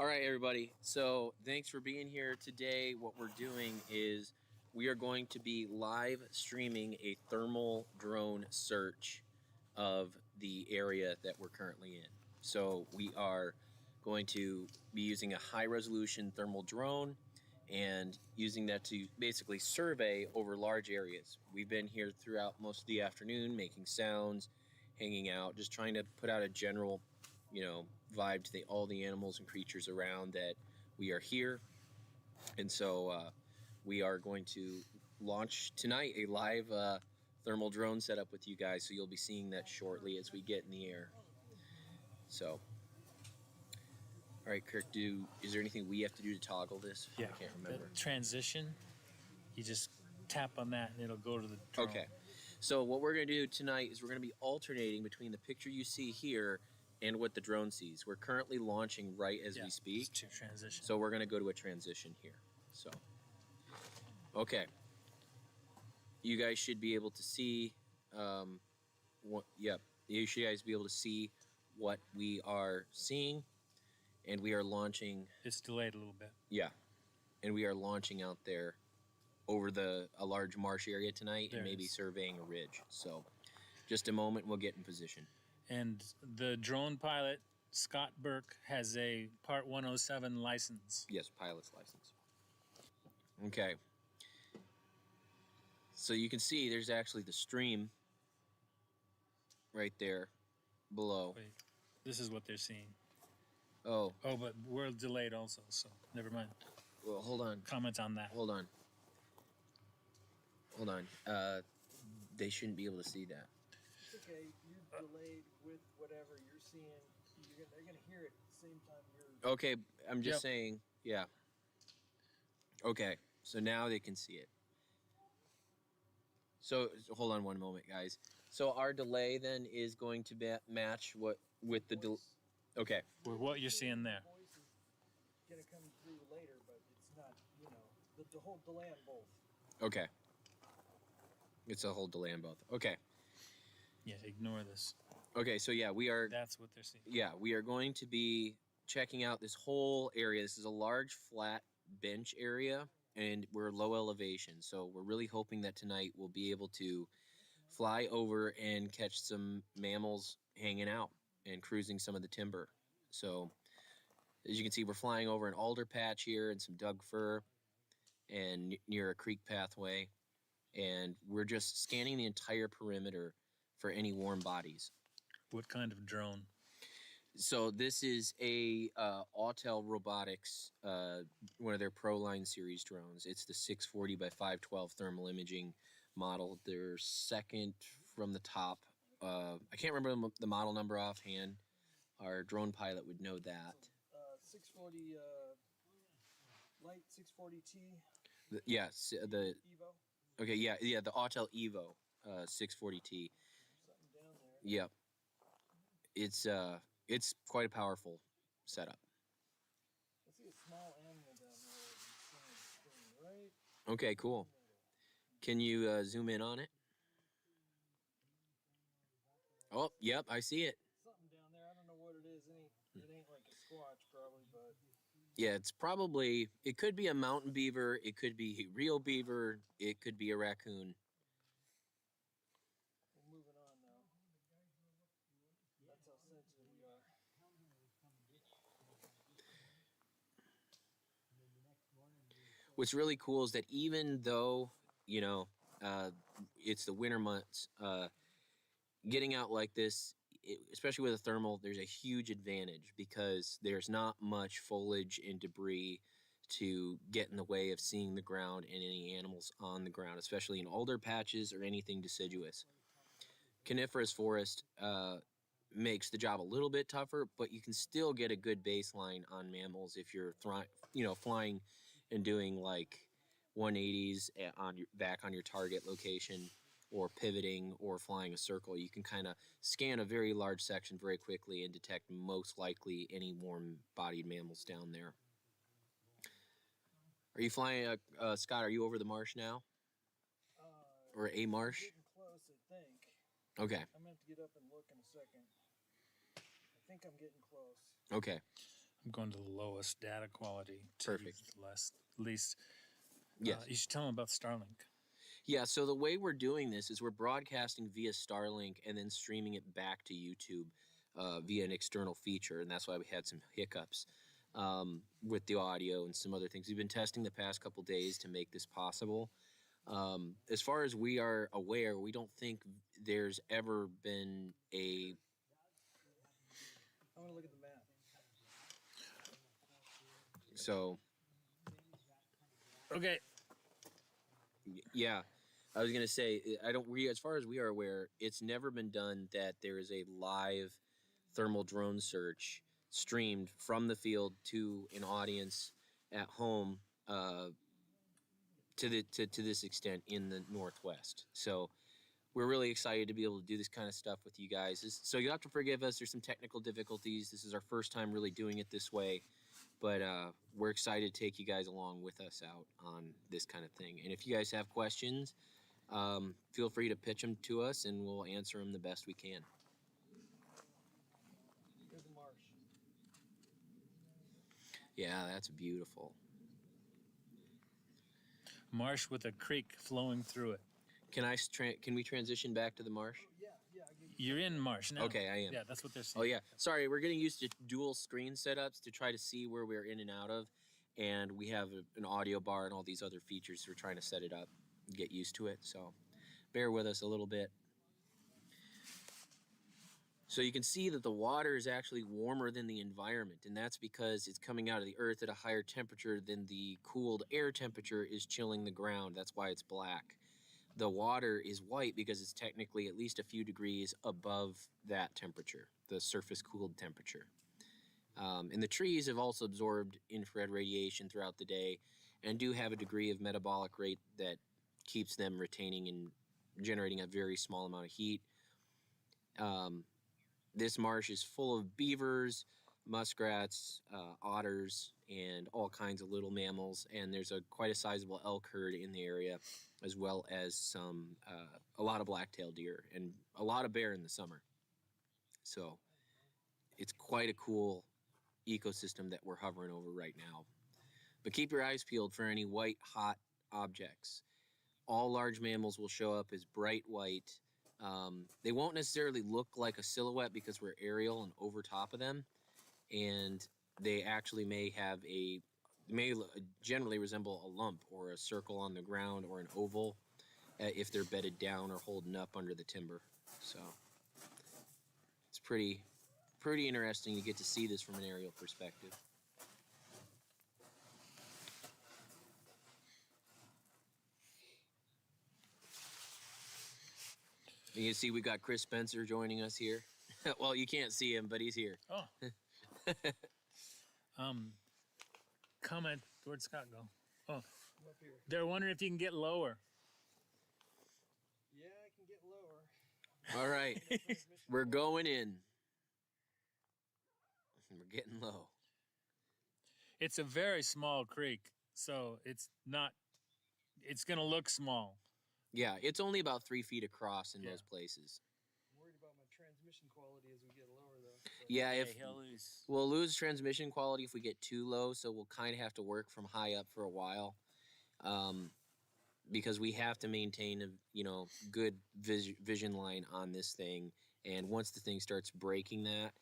All right, everybody. So thanks for being here today. What we're doing is we are going to be live streaming a thermal drone search of the area that we're currently in. So we are going to be using a high resolution thermal drone and using that to basically survey over large areas. We've been here throughout most of the afternoon making sounds, hanging out, just trying to put out a general vibe to all the animals and creatures around that we are here. And so we are going to launch tonight a live thermal drone setup with you guys, so you'll be seeing that shortly as we get in the air. So all right, Kirk, is there anything we have to do to toggle this? Yeah, I can't remember. the transition, you just tap on that and it'll go to the drone. Okay, so what we're going to do tonight is we're going to be alternating between the picture you see here and what the drone sees. We're currently launching right as we speak. To transition. So we're going to go to a transition here. So, okay. You guys should be able to see, you should guys be able to see what we are seeing. And we are launching. It's delayed a little bit. Yeah. And we are launching out there over a large marsh area tonight and maybe surveying a ridge. So just a moment, we'll get in position. And the drone pilot, Scott Burke, has a Part 107 license. Yes, pilot's license. Okay. So you can see there's actually the stream right there below. Wait, this is what they're seeing. Oh. Oh, but we're delayed also, so never mind. Well, hold on. Comment on that. Hold on. They shouldn't be able to see that. It's okay. You're delayed with whatever you're seeing. They're going to hear it at the same time you're... Okay, I'm just saying, yeah. Okay, so now they can see it. So hold on one moment, guys. So our delay then is going to match what with the delay. Okay. With what you're seeing there. The voice is going to come through later, but it's not, the whole delay on both. Okay. It's a whole delay on both. Okay. Yeah, ignore this. Okay, so yeah, we are... That's what they're seeing. Yeah, we are going to be checking out this whole area. This is a large, flat bench area, and we're low elevation. So we're really hoping that tonight we'll be able to fly over and catch some mammals hanging out and cruising some of the timber. So as you can see, we're flying over an alder patch here and some Doug fir and near a creek pathway. And we're just scanning the entire perimeter for any warm bodies. What kind of drone? So this is a Autel Robotics, one of their Pro Line series drones. It's the 640 by 512 thermal imaging model. They're second from the top. I can't remember the model number offhand. Our drone pilot would know that. 640 light 640T. Yes, the Evo. Okay, yeah, the Autel Evo 640T. Something down there. Yep. It's quite a powerful setup. I see a small animal down there. Right. Okay, cool. Can you zoom in on it? Oh, yep, I see it. Something down there. I don't know what it is. It ain't like a squatch, probably, but... Yeah, it could be a mountain beaver, it could be a real beaver, it could be a raccoon. We're moving on now. That's how sensitive we are. What's really cool is that even though, it's the winter months, getting out like this, especially with a thermal, there's a huge advantage because there's not much foliage and debris to get in the way of seeing the ground and any animals on the ground, especially in alder patches or anything deciduous. Coniferous forest makes the job a little bit tougher, but you can still get a good baseline on mammals if you're flying and doing like 180s back on your target location, or pivoting or flying a circle. You can kind of scan a very large section very quickly and detect most likely any warm-bodied mammals down there. Are you flying, Scott, are you over the marsh now? Or a marsh? Getting close, I think. Okay. I'm going to have to get up and look in a second. I think I'm getting close. Okay. I'm going to the lowest data quality. To Perfect. use the least. Yes. You should tell them about Starlink. Yeah, so the way we're doing this is we're broadcasting via Starlink and then streaming it back to YouTube via an external feature, and that's why we had some hiccups with the audio and some other things. We've been testing the past couple days to make this possible. As far as we are aware, we don't think there's ever been a... I want to look at the map. So, Okay. yeah, I was gonna say as far as we are aware, it's never been done that there is a live thermal drone search streamed from the field to an audience at home to this extent in the Northwest. So we're really excited to be able to do this kind of stuff with you guys. So you have to forgive us. There's some technical difficulties. This is our first time really doing it this way. But we're excited to take you guys along with us out on this kind of thing. And if you guys have questions, feel free to pitch them to us, and we'll answer them the best we can. Here's the marsh. Yeah, that's beautiful. Marsh with a creek flowing through it. Can we transition back to the marsh? Oh, yeah. You're in marsh now. Okay, I am. Yeah, that's what they're Oh saying. yeah, sorry, we're getting used to dual screen setups to try to see where we're in and out of, and we have an audio bar and all these other features. We're trying to set it up, get used to it. So, bear with us a little bit. So you can see that the water is actually warmer than the environment, and that's because it's coming out of the earth at a higher temperature than the cooled air temperature is chilling the ground. That's why it's black. The water is white because it's technically at least a few degrees above that temperature, the surface cooled temperature. And the trees have also absorbed infrared radiation throughout the day and do have a degree of metabolic rate that keeps them retaining and generating a very small amount of heat. This marsh is full of beavers, muskrats, otters, and all kinds of little mammals, and there's quite a sizable elk herd in the area, as well as a lot of black-tailed deer and a lot of bear in the summer. So it's quite a cool ecosystem that we're hovering over right now. But keep your eyes peeled for any white, hot objects. All large mammals will show up as bright white. They won't necessarily look like a silhouette because we're aerial and over top of them, and they actually may generally resemble a lump or a circle on the ground or an oval if they're bedded down or holding up under the timber. So it's pretty interesting to get to see this from an aerial perspective. You can see we got Chris Spencer joining us here. Well, you can't see him, but he's here. Oh. Comment. Where'd Scott go? Oh, I'm up here. they're wondering if you can get lower. Yeah, I can get lower. All right, we're going in. We're getting low. It's a very small creek, so it's going to look small. Yeah, it's only about 3 feet across in Yeah. most places. I'm worried about my transmission quality as we get lower, though. So. Yeah, he'll lose. we'll lose transmission quality if we get too low, so we'll kind of have to work from high up for a while, because we have to maintain a good vision line on this thing. And once the thing starts breaking that,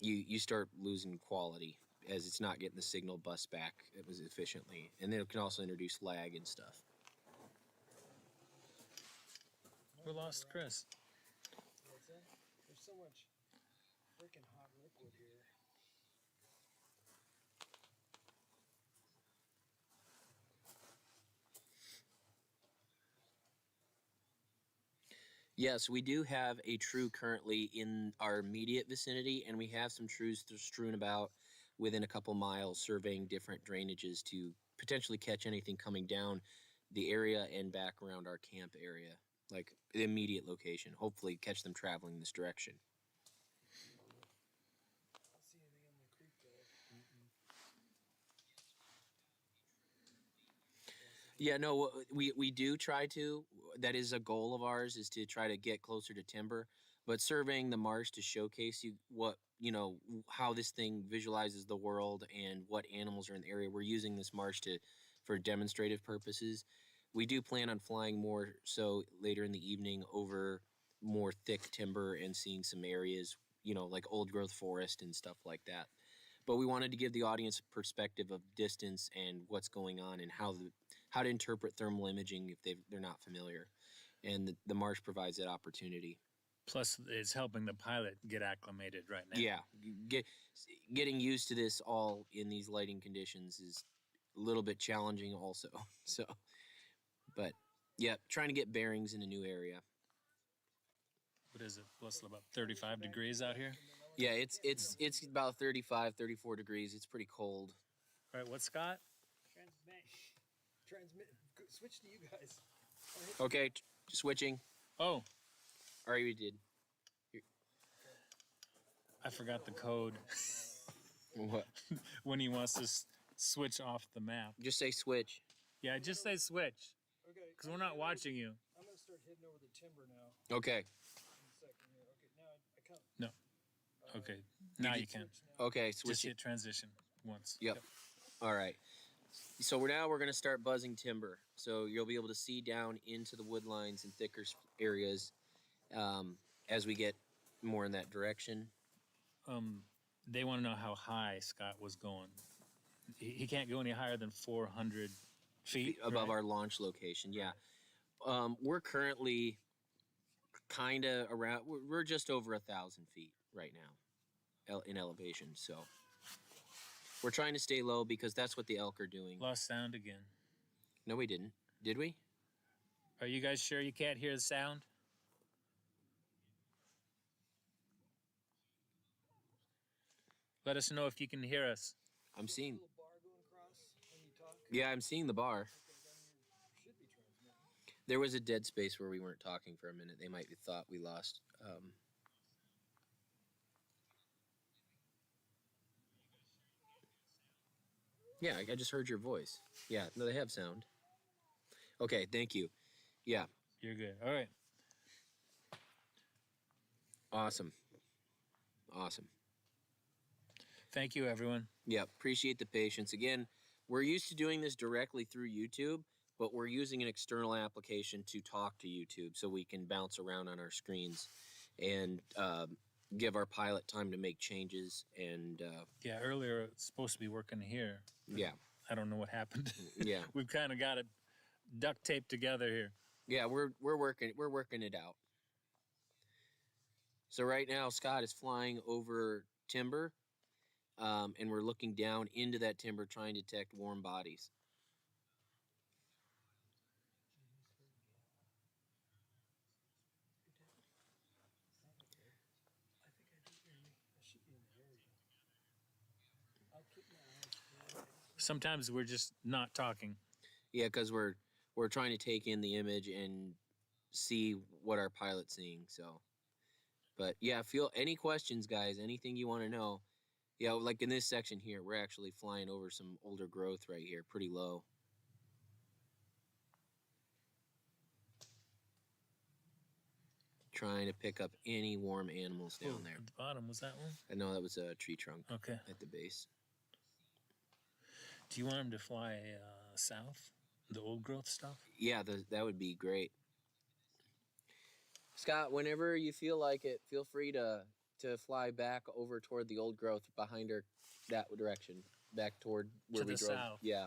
you start losing quality as it's not getting the signal bus back as efficiently, and then it can also introduce lag and stuff. We lost Chris. What's that? There's so much freaking hot liquid here. Yes, we do have a true currently in our immediate vicinity, and we have some trues strewn about within a couple miles, surveying different drainages to potentially catch anything coming down the area and back around our camp area, like the immediate location. Hopefully catch them traveling this direction. I don't see anything on the creek, though. Yeah, no, we do try to. That is a goal of ours, is to try to get closer to timber. But surveying the marsh to showcase you what how this thing visualizes the world and what animals are in the area. We're using this marsh for demonstrative purposes. We do plan on flying more so later in the evening over more thick timber and seeing some areas, like old growth forest and stuff like that. But we wanted to give the audience a perspective of distance and what's going on and how to interpret thermal imaging if they're not familiar. And the marsh provides that opportunity. Plus, it's helping the pilot get acclimated right now. Yeah, getting used to this all in these lighting conditions is a little bit challenging also. So, but yeah, trying to get bearings in a new area. What is it? What's about 35 degrees out here? Yeah, it's about 35, 34 degrees. It's pretty cold. All right, what's Scott? Transmit. Switch to you guys. Okay, switching. Oh, Or you did. I forgot the code What? when he wants to switch off the map. Just say switch. Yeah, just say switch, Okay. because we're not watching you. I'm gonna start heading over the timber now. Okay. In a second here. Okay. Now I can't. No. Okay, now you can. Okay, Just switch it. hit transition once. Yep. All right. So we're going to start buzzing timber. So you'll be able to see down into the wood lines and thicker areas as we get more in that direction. They want to know how high Scott was going. He can't go any higher than 400 feet Above right? our launch location. Yeah. We're currently kind of around. We're just over 1,000 feet right now in elevation. So we're trying to stay low because that's what the elk are doing. Lost sound again. No, we didn't. Did we? Are you guys sure you can't hear the sound? Let us know if you can hear us. I'm seeing. Little bar going across when you talk. Yeah, I'm seeing the bar. Okay, then you should be transmitting. There was a dead space where we weren't talking for a minute. They might have thought we lost. Yeah, I just heard your voice. Yeah, no, they have sound. Okay, thank you. Yeah, You're good. All right. awesome. Awesome. Thank you, everyone. Yeah, appreciate the patience. Again, we're used to doing this directly through YouTube, but we're using an external application to talk to YouTube so we can bounce around on our screens and give our pilot time to make changes. And Yeah, earlier it's supposed to be working here. yeah, I don't know what happened. yeah, We've kind of got it duct taped together here. yeah. We're working it out. So right now, Scott is flying over timber, and we're looking down into that timber, trying to detect warm bodies. I think I do hear me. I should be in the area. I'll keep my eyes. Sometimes we're just not talking. Yeah, because we're trying to take in the image and see what our pilot's seeing. So, but yeah, any questions, guys? Anything you want to know? Yeah, like in this section here, we're actually flying over some older growth right here, pretty low. Trying to pick up any warm animals down Oh, there. At the bottom, was that one? I know that was a tree trunk Okay. at the base. Do you want him to fly south? The old growth stuff? Yeah, that would be great. Scott, whenever you feel like it, feel free to fly back over toward the old growth behind that direction, back toward where To we the drove. south. Yeah, Why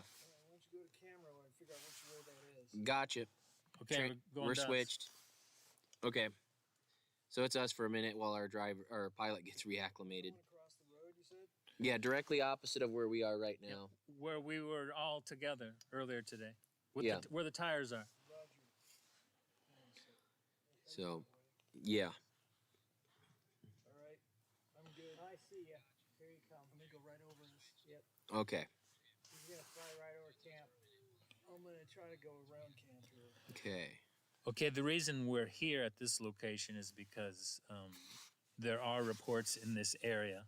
don't you go to camera and figure out which way that is? gotcha. Okay, We're dust. switched. Okay, so it's us for a minute while our pilot gets reacclimated. Going across the road, you said? Yeah, directly opposite of where we are right now. Where we were all together earlier today. Yeah. Where the tires are. Roger. So, yeah. All right. I'm good. I see ya. Here you come. I'm gonna go right over this. Yep. Okay. He's gonna fly right over camp. I'm gonna try to go around camp here. Okay. Okay, the reason we're here at this location is because there are reports in this area.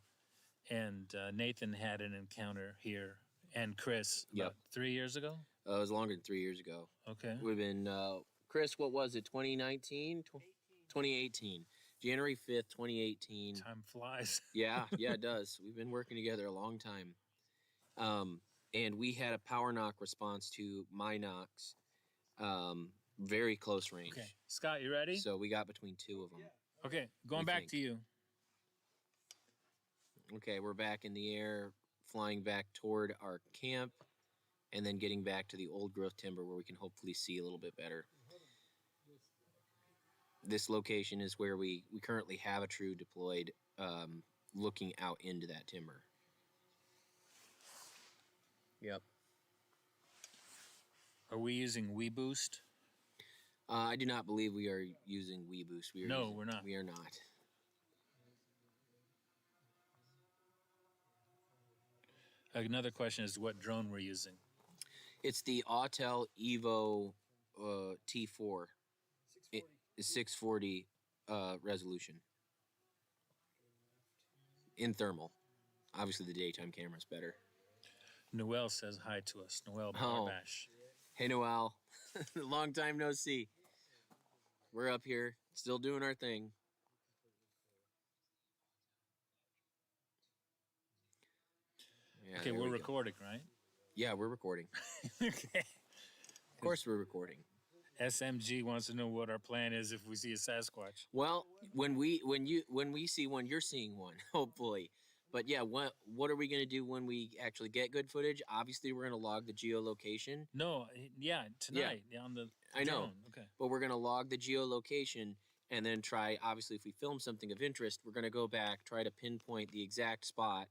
And Nathan had an encounter here, and Chris, about 3 years ago? It was longer than 3 years ago. Okay. Would have been, Chris, what was it, 2019? 2018. January 5th, 2018. Time flies. Yeah, it does. We've been working together a long time. And we had a power knock response to my knocks, very close range. Okay, Scott, you ready? So we got between two of them. Okay, going We back think. to you. Okay, we're back in the air, flying back toward our camp, and then getting back to the old growth timber where we can hopefully see a little bit better. This location is where we currently have a true deployed, looking out into that timber. Yep. Are we using WeBoost? I do not believe we are using WeBoost. We're not. We are not. Another question is what drone we're using. It's the Autel Evo T4. 640. It's 640 resolution in thermal. Obviously, the daytime camera's better. Noel says hi to us. Noel Oh. Barbash. Hey, Noel. Long time no see. We're up here, still doing our thing. Yeah, Okay, there we're we go. recording, right? Yeah, we're recording. Okay. Of course, we're recording. SMG wants to know what our plan is if we see a Sasquatch. Well, when we see one, you're seeing one, hopefully. But yeah, what are we gonna do when we actually get good footage? Obviously, we're gonna log the geolocation. No, yeah, tonight on the I know. drone. Okay. But we're going to log the geolocation and then try, obviously, if we film something of interest, we're going to go back, try to pinpoint the exact spot,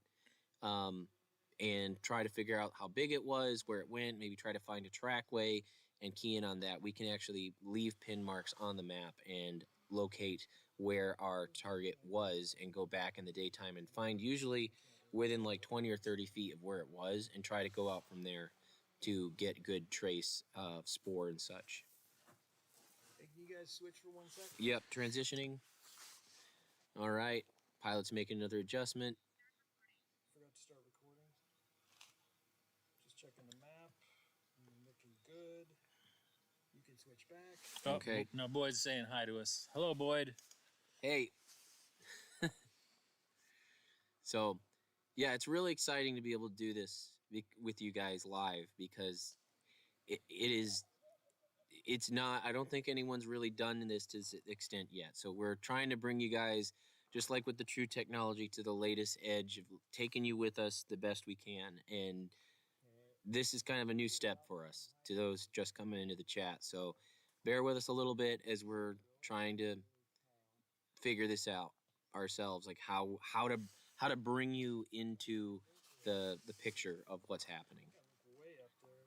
and try to figure out how big it was, where it went, maybe try to find a trackway and key in on that. We can actually leave pin marks on the map and locate where our target was and go back in the daytime and find usually within like 20 or 30 feet of where it was and try to go out from there to get good trace of spoor and such. Hey, can you guys switch for 1 second? Yep, transitioning. All right, pilot's making another adjustment. Forgot to start recording. Just checking the map. Looking good. You can switch back. Oh, Okay. No, Boyd's saying hi to us. Hello, Boyd. Hey. So, yeah, it's really exciting to be able to do this with you guys live because it's not, I don't think anyone's really done this to this extent yet. So we're trying to bring you guys, just like with the True technology, to the latest edge of taking you with us the best we can. And this is kind of a new step for us, to those just coming into the chat. So bear with us a little bit as we're trying to figure this out ourselves, like how to bring you into the picture of what's happening. Way up there.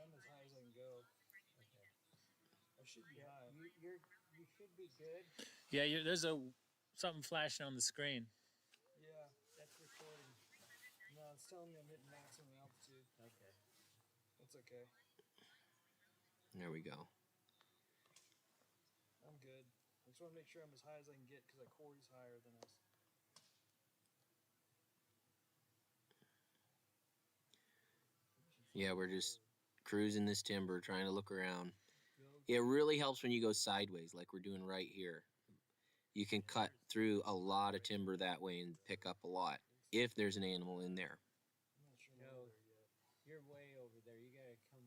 I'm as high as I can go. Okay. I should be high. You should be good. Yeah, there's something flashing on the screen. Yeah, that's recording. No, it's telling me I'm hitting maximum altitude. Okay. That's okay. There we go. I'm good. I just want to make sure I'm as high as I can get because Corey's higher than us. Yeah, we're just cruising this timber, trying to look around. It really helps when you go sideways, like we're doing right here. You can cut through a lot of timber that way and pick up a lot, if there's an animal in there. I'm not sure I'm over there yet. You're way over there. You gotta come,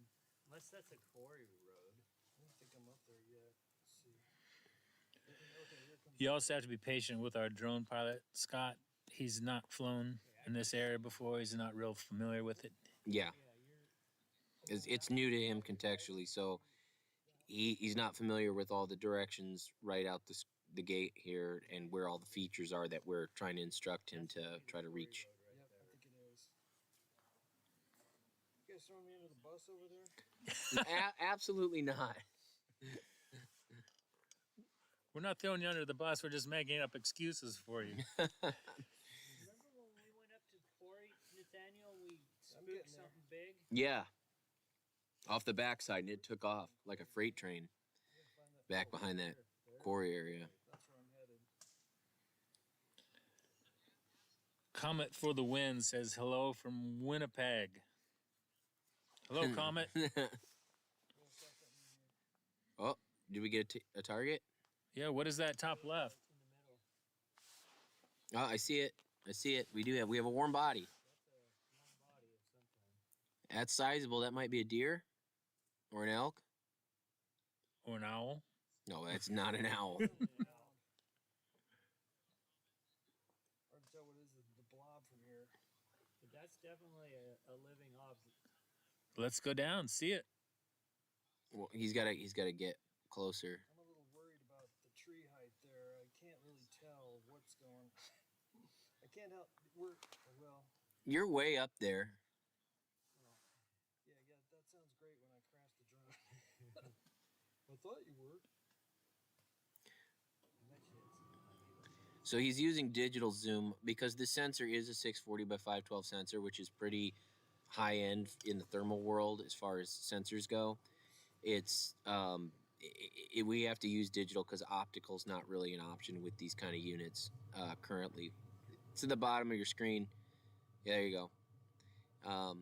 unless that's a quarry road. I don't think I'm up there yet. Let's see. Okay, here comes. You also have to be patient with our drone pilot, Scott. He's not flown in this area before. He's not real familiar with it. Yeah, it's new to him contextually, so he's not familiar with all the directions right out the gate here and where all the features are that we're trying to instruct him to try to reach. Yep, I think it is. You guys throwing me under the bus over there? Absolutely not. We're not throwing you under the bus. We're just making up excuses for you. Remember when we went up to the quarry, Nathaniel? We spooked getting there. something big. Yeah. Off the backside, and it took off like a freight train back behind that quarry area. That's where I'm headed. Comet for the Win says hello from Winnipeg. Hello, Comet. Oh, did we get a target? Yeah, what is that top left? In the middle. Oh, I see it. I see it. We have a warm body. That's a warm body of some kind. That's sizable. That might be a deer or an elk. Or an owl? No, that's not an owl. Hard to tell what is the blob from here. But that's definitely a living object. Let's go down, see it. Well, he's got to get closer. I'm a little worried about the tree height there. I can't really tell what's going. I can't help. Well, You're way up there. yeah, that sounds great when I crash the drone. I thought you were. So he's using digital zoom because the sensor is a 640 by 512 sensor, which is pretty high end in the thermal world as far as sensors go. It's we have to use digital because optical's not really an option with these kind of units currently. It's at the bottom of your screen. Yeah, there you go.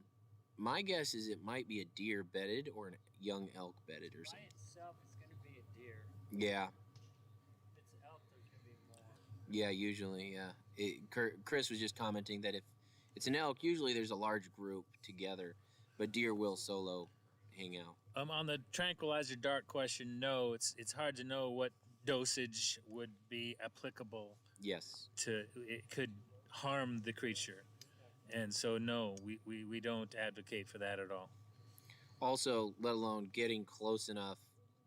My guess is it might be a deer bedded or a young elk bedded or By something. itself, it's going to be a deer. Yeah. If it's elk, there's going to be more. Yeah, usually, yeah. Chris was just commenting that if it's an elk, usually there's a large group together, but deer will solo hang out. On the tranquilizer dart question, no, it's hard to know what dosage would be applicable Yes. to. It could harm the creature, and so no, we don't advocate for that at all. Also, let alone getting close enough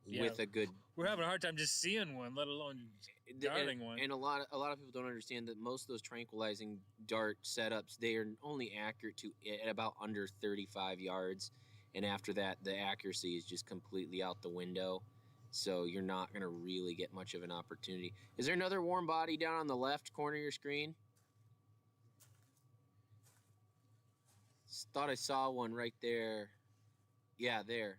Yeah. with a good. We're having a hard time just seeing one, let alone darting one. And a lot of people don't understand that most of those tranquilizing dart setups, they are only accurate to at about under 35 yards, and after that, the accuracy is just completely out the window. So you're not going to really get much of an opportunity. Is there another warm body down on the left corner of your screen? Thought I saw one right there. Yeah, there.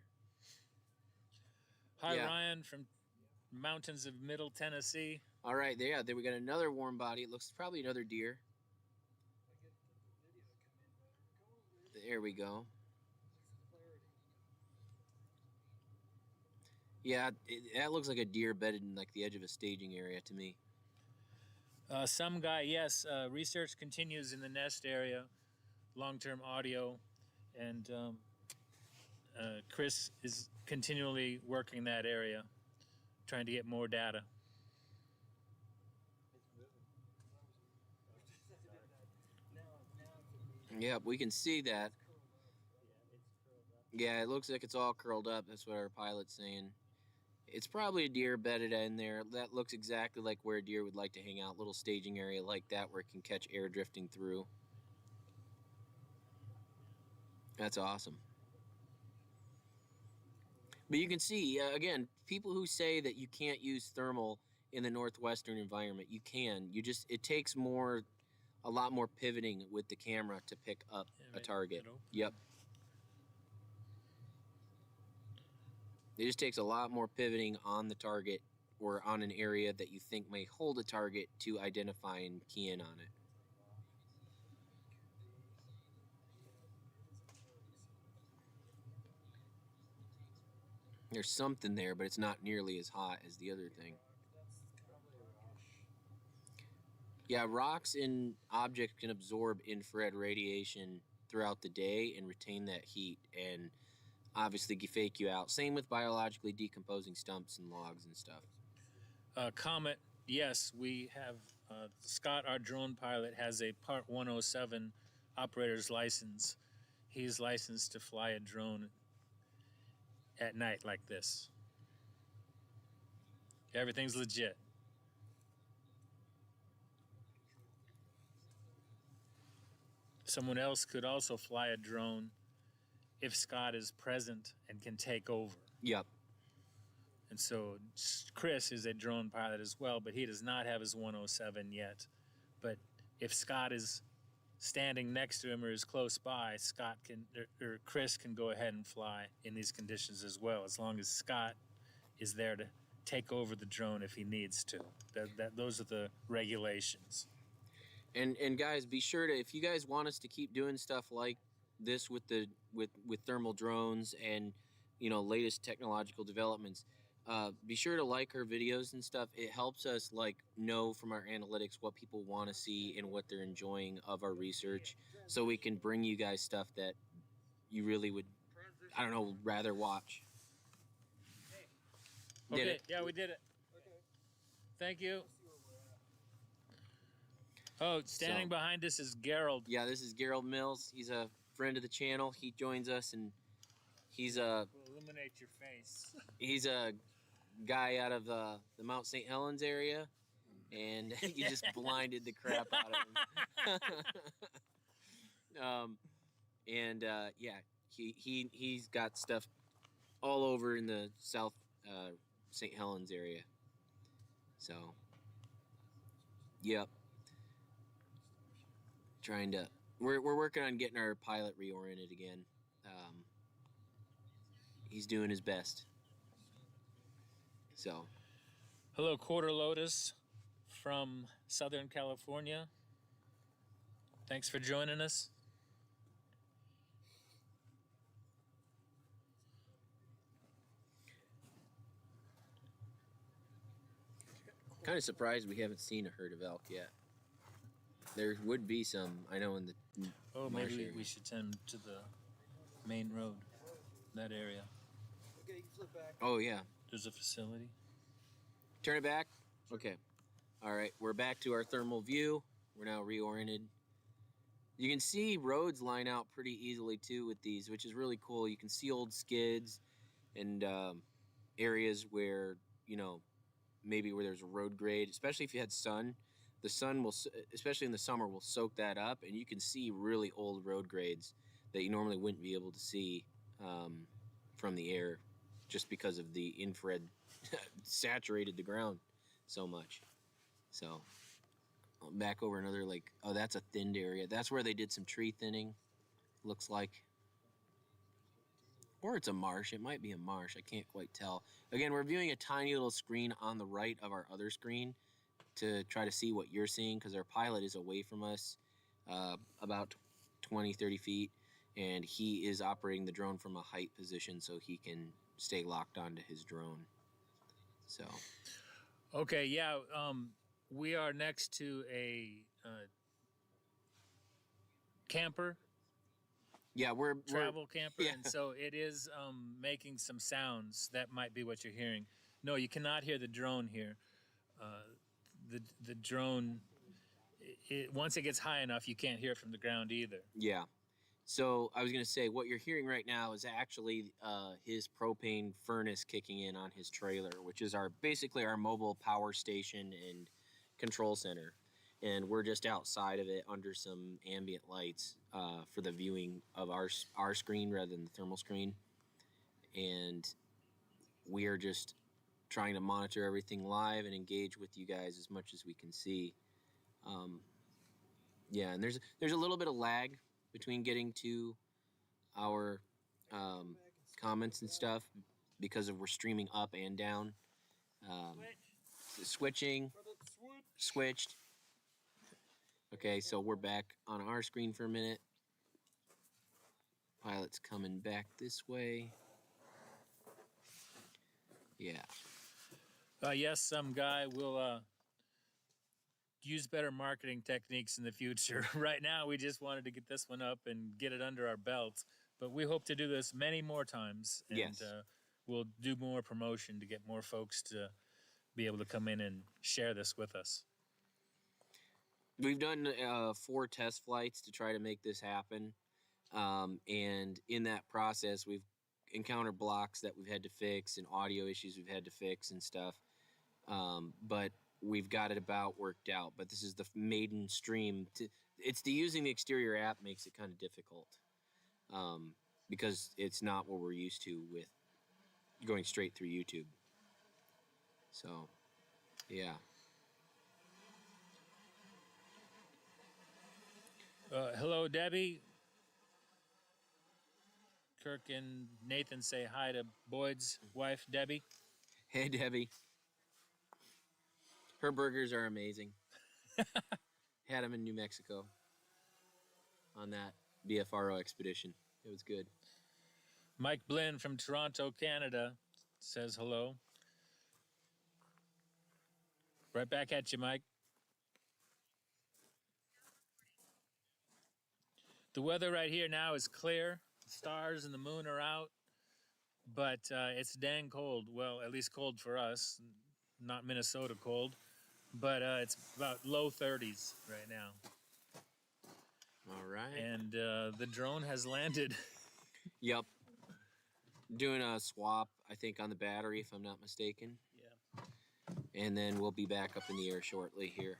Hi, yeah. Ryan from mountains of Middle Tennessee. All right, there we got another warm body. It looks probably another deer. There we go. Yeah, that looks like a deer bedded in like the edge of a staging area to me. Some guy, yes. Research continues in the nest area, long-term audio, and Chris is continually working that area, trying to get more data. Yeah, we can see that. Yeah, it looks like it's all curled up. That's what our pilot's saying. It's probably a deer bedded in there. That looks exactly like where a deer would like to hang out. Little staging area like that where it can catch air drifting through. That's awesome. But you can see, again, people who say that you can't use thermal in the northwestern environment, you can. It takes a lot more pivoting with the camera to pick up a target. Yep. It just takes a lot more pivoting on the target or on an area that you think may hold a target to identify and key in on it. There's something there, but it's not nearly as hot as the other thing. Yeah, rocks and objects can absorb infrared radiation throughout the day and retain that heat and obviously fake you out. Same with biologically decomposing stumps and logs and stuff. Comet, yes, we have. Scott, our drone pilot, has a Part 107 operator's license. He's licensed to fly a drone at night like this. Everything's legit. Someone else could also fly a drone if Scott is present and can take over. Yep. And so Chris is a drone pilot as well, but he does not have his 107 yet. But if Scott is standing next to him or is close by, Scott can or Chris can go ahead and fly in these conditions as well, as long as Scott is there to take over the drone if he needs to. Those are the regulations. And guys, be sure to, if you guys want us to keep doing stuff like this with thermal drones and latest technological developments, be sure to like her videos and stuff. It helps us like know from our analytics what people want to see and what they're enjoying of our research, so we can bring you guys stuff that you really would, I don't know, rather watch. Did Okay, it? yeah, we did it. Okay. Thank you. Let's see where we're at. Oh, standing So- behind us is Gerald. Yeah, this is Gerald Mills. He's a friend of the channel. He joins us, and he's a We'll illuminate your face. he's a guy out of the Mount St. Helens area, and you just blinded the crap out of him. Yeah, he's got stuff all over in the South St. Helens area. So, yep. Trying to, we're working on getting our pilot reoriented again. He's doing his best. So, Hello, Quarter Lotus from Southern California. Thanks for joining us. kind of surprised we haven't seen a herd of elk yet. There would be some, I know, in the Oh, marsh maybe area. we should send him to the main road, that area. Okay, you can flip back. Oh yeah, There's a facility. turn it back. Okay, all right, we're back to our thermal view. We're now reoriented. You can see roads line out pretty easily too with these, which is really cool. You can see old skids and areas where, you know, maybe where there's a road grade, especially if you had sun. The sun will, especially in the summer, will soak that up, and you can see really old road grades that you normally wouldn't be able to see from the air, just because of the infrared saturated the ground so much. So back over another, like, oh, that's a thinned area. That's where they did some tree thinning, looks like. Or it's a marsh. It might be a marsh. I can't quite tell. Again, we're viewing a tiny little screen on the right of our other screen to try to see what you're seeing, because our pilot is away from us about 20, 30 feet, and he is operating the drone from a height position so he can stay locked onto his drone. So, Okay, yeah, we are next to a camper, yeah, we're travel camper, yeah. and so it is making some sounds. That might be what you're hearing. No, you cannot hear the drone here. The drone, once it gets high enough, you can't hear it from the ground either. Yeah. So I was going to say, what you're hearing right now is actually his propane furnace kicking in on his trailer, which is basically our mobile power station and control center. And we're just outside of it under some ambient lights for the viewing of our screen rather than the thermal screen. And we are just trying to monitor everything live and engage with you guys as much as we can see. Yeah, and there's a little bit of lag between getting to our comments and stuff because we're streaming up and down. Switching, switched. Okay, so we're back on our screen for a minute. Pilot's coming back this way. Yeah. Yes, some guy will use better marketing techniques in the future. Right now, we just wanted to get this one up and get it under our belts. But we hope to do this many more times. And Yes. We'll do more promotion to get more folks to be able to come in and share this with us. We've done 4 test flights to try to make this happen. And in that process, we've encountered blocks that we've had to fix and audio issues we've had to fix and stuff. But we've got it about worked out. But this is the maiden stream. It's using the exterior app makes it kind of difficult because it's not what we're used to with going straight through YouTube. So, yeah. Hello, Debbie. Kirk and Nathan say hi to Boyd's wife, Debbie. Hey, Debbie. Her burgers are amazing. Had them in New Mexico on that BFRO expedition. It was good. Mike Blinn from Toronto, Canada says hello. Right back at you, Mike. The weather right here now is clear. The stars and the moon are out, but it's dang cold. Well, at least cold for us. Not Minnesota cold, but it's about low 30s right now. All right. And the drone has landed. Yep. Doing a swap, I think, on the battery, if I'm not mistaken. Yeah. And then we'll be back up in the air shortly here.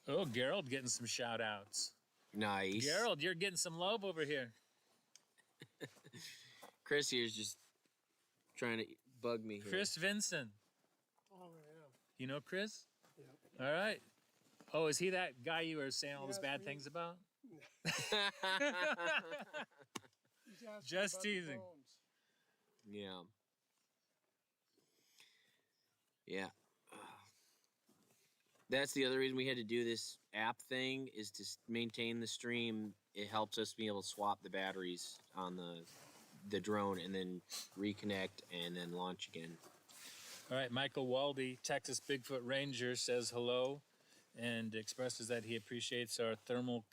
Oh, Gerald getting some shout outs. Nice. Gerald, you're getting some love over here. Chris here's just trying to bug me here. Chris Vincent. Oh, yeah. You know Chris? Yep. All right. Oh, is he that guy you were saying all those Yes, bad we- things about? He's asking Just about the teasing. bones. Yeah. Yeah. That's the other reason we had to do this app thing, is to maintain the stream. It helps us be able to swap the batteries on the drone and then reconnect and then launch again. All right, Michael Waldy, Texas Bigfoot Ranger, says hello and expresses that he appreciates our thermal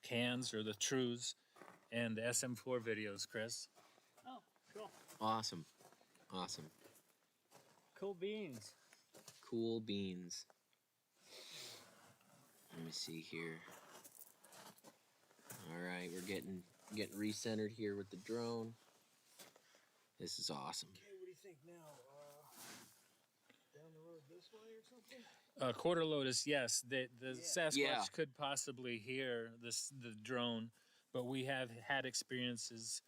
cans, or the trues, and the SM4 videos, Chris. Oh, cool. Awesome. Awesome. Cool beans. Cool beans. Let me see here. All right, we're getting recentered here with the drone. This is awesome. Okay, what do you think now? Down the road this way or something? Quarter lotus, yes. The Sasquatch Yeah. could possibly hear the drone, but we have had experiences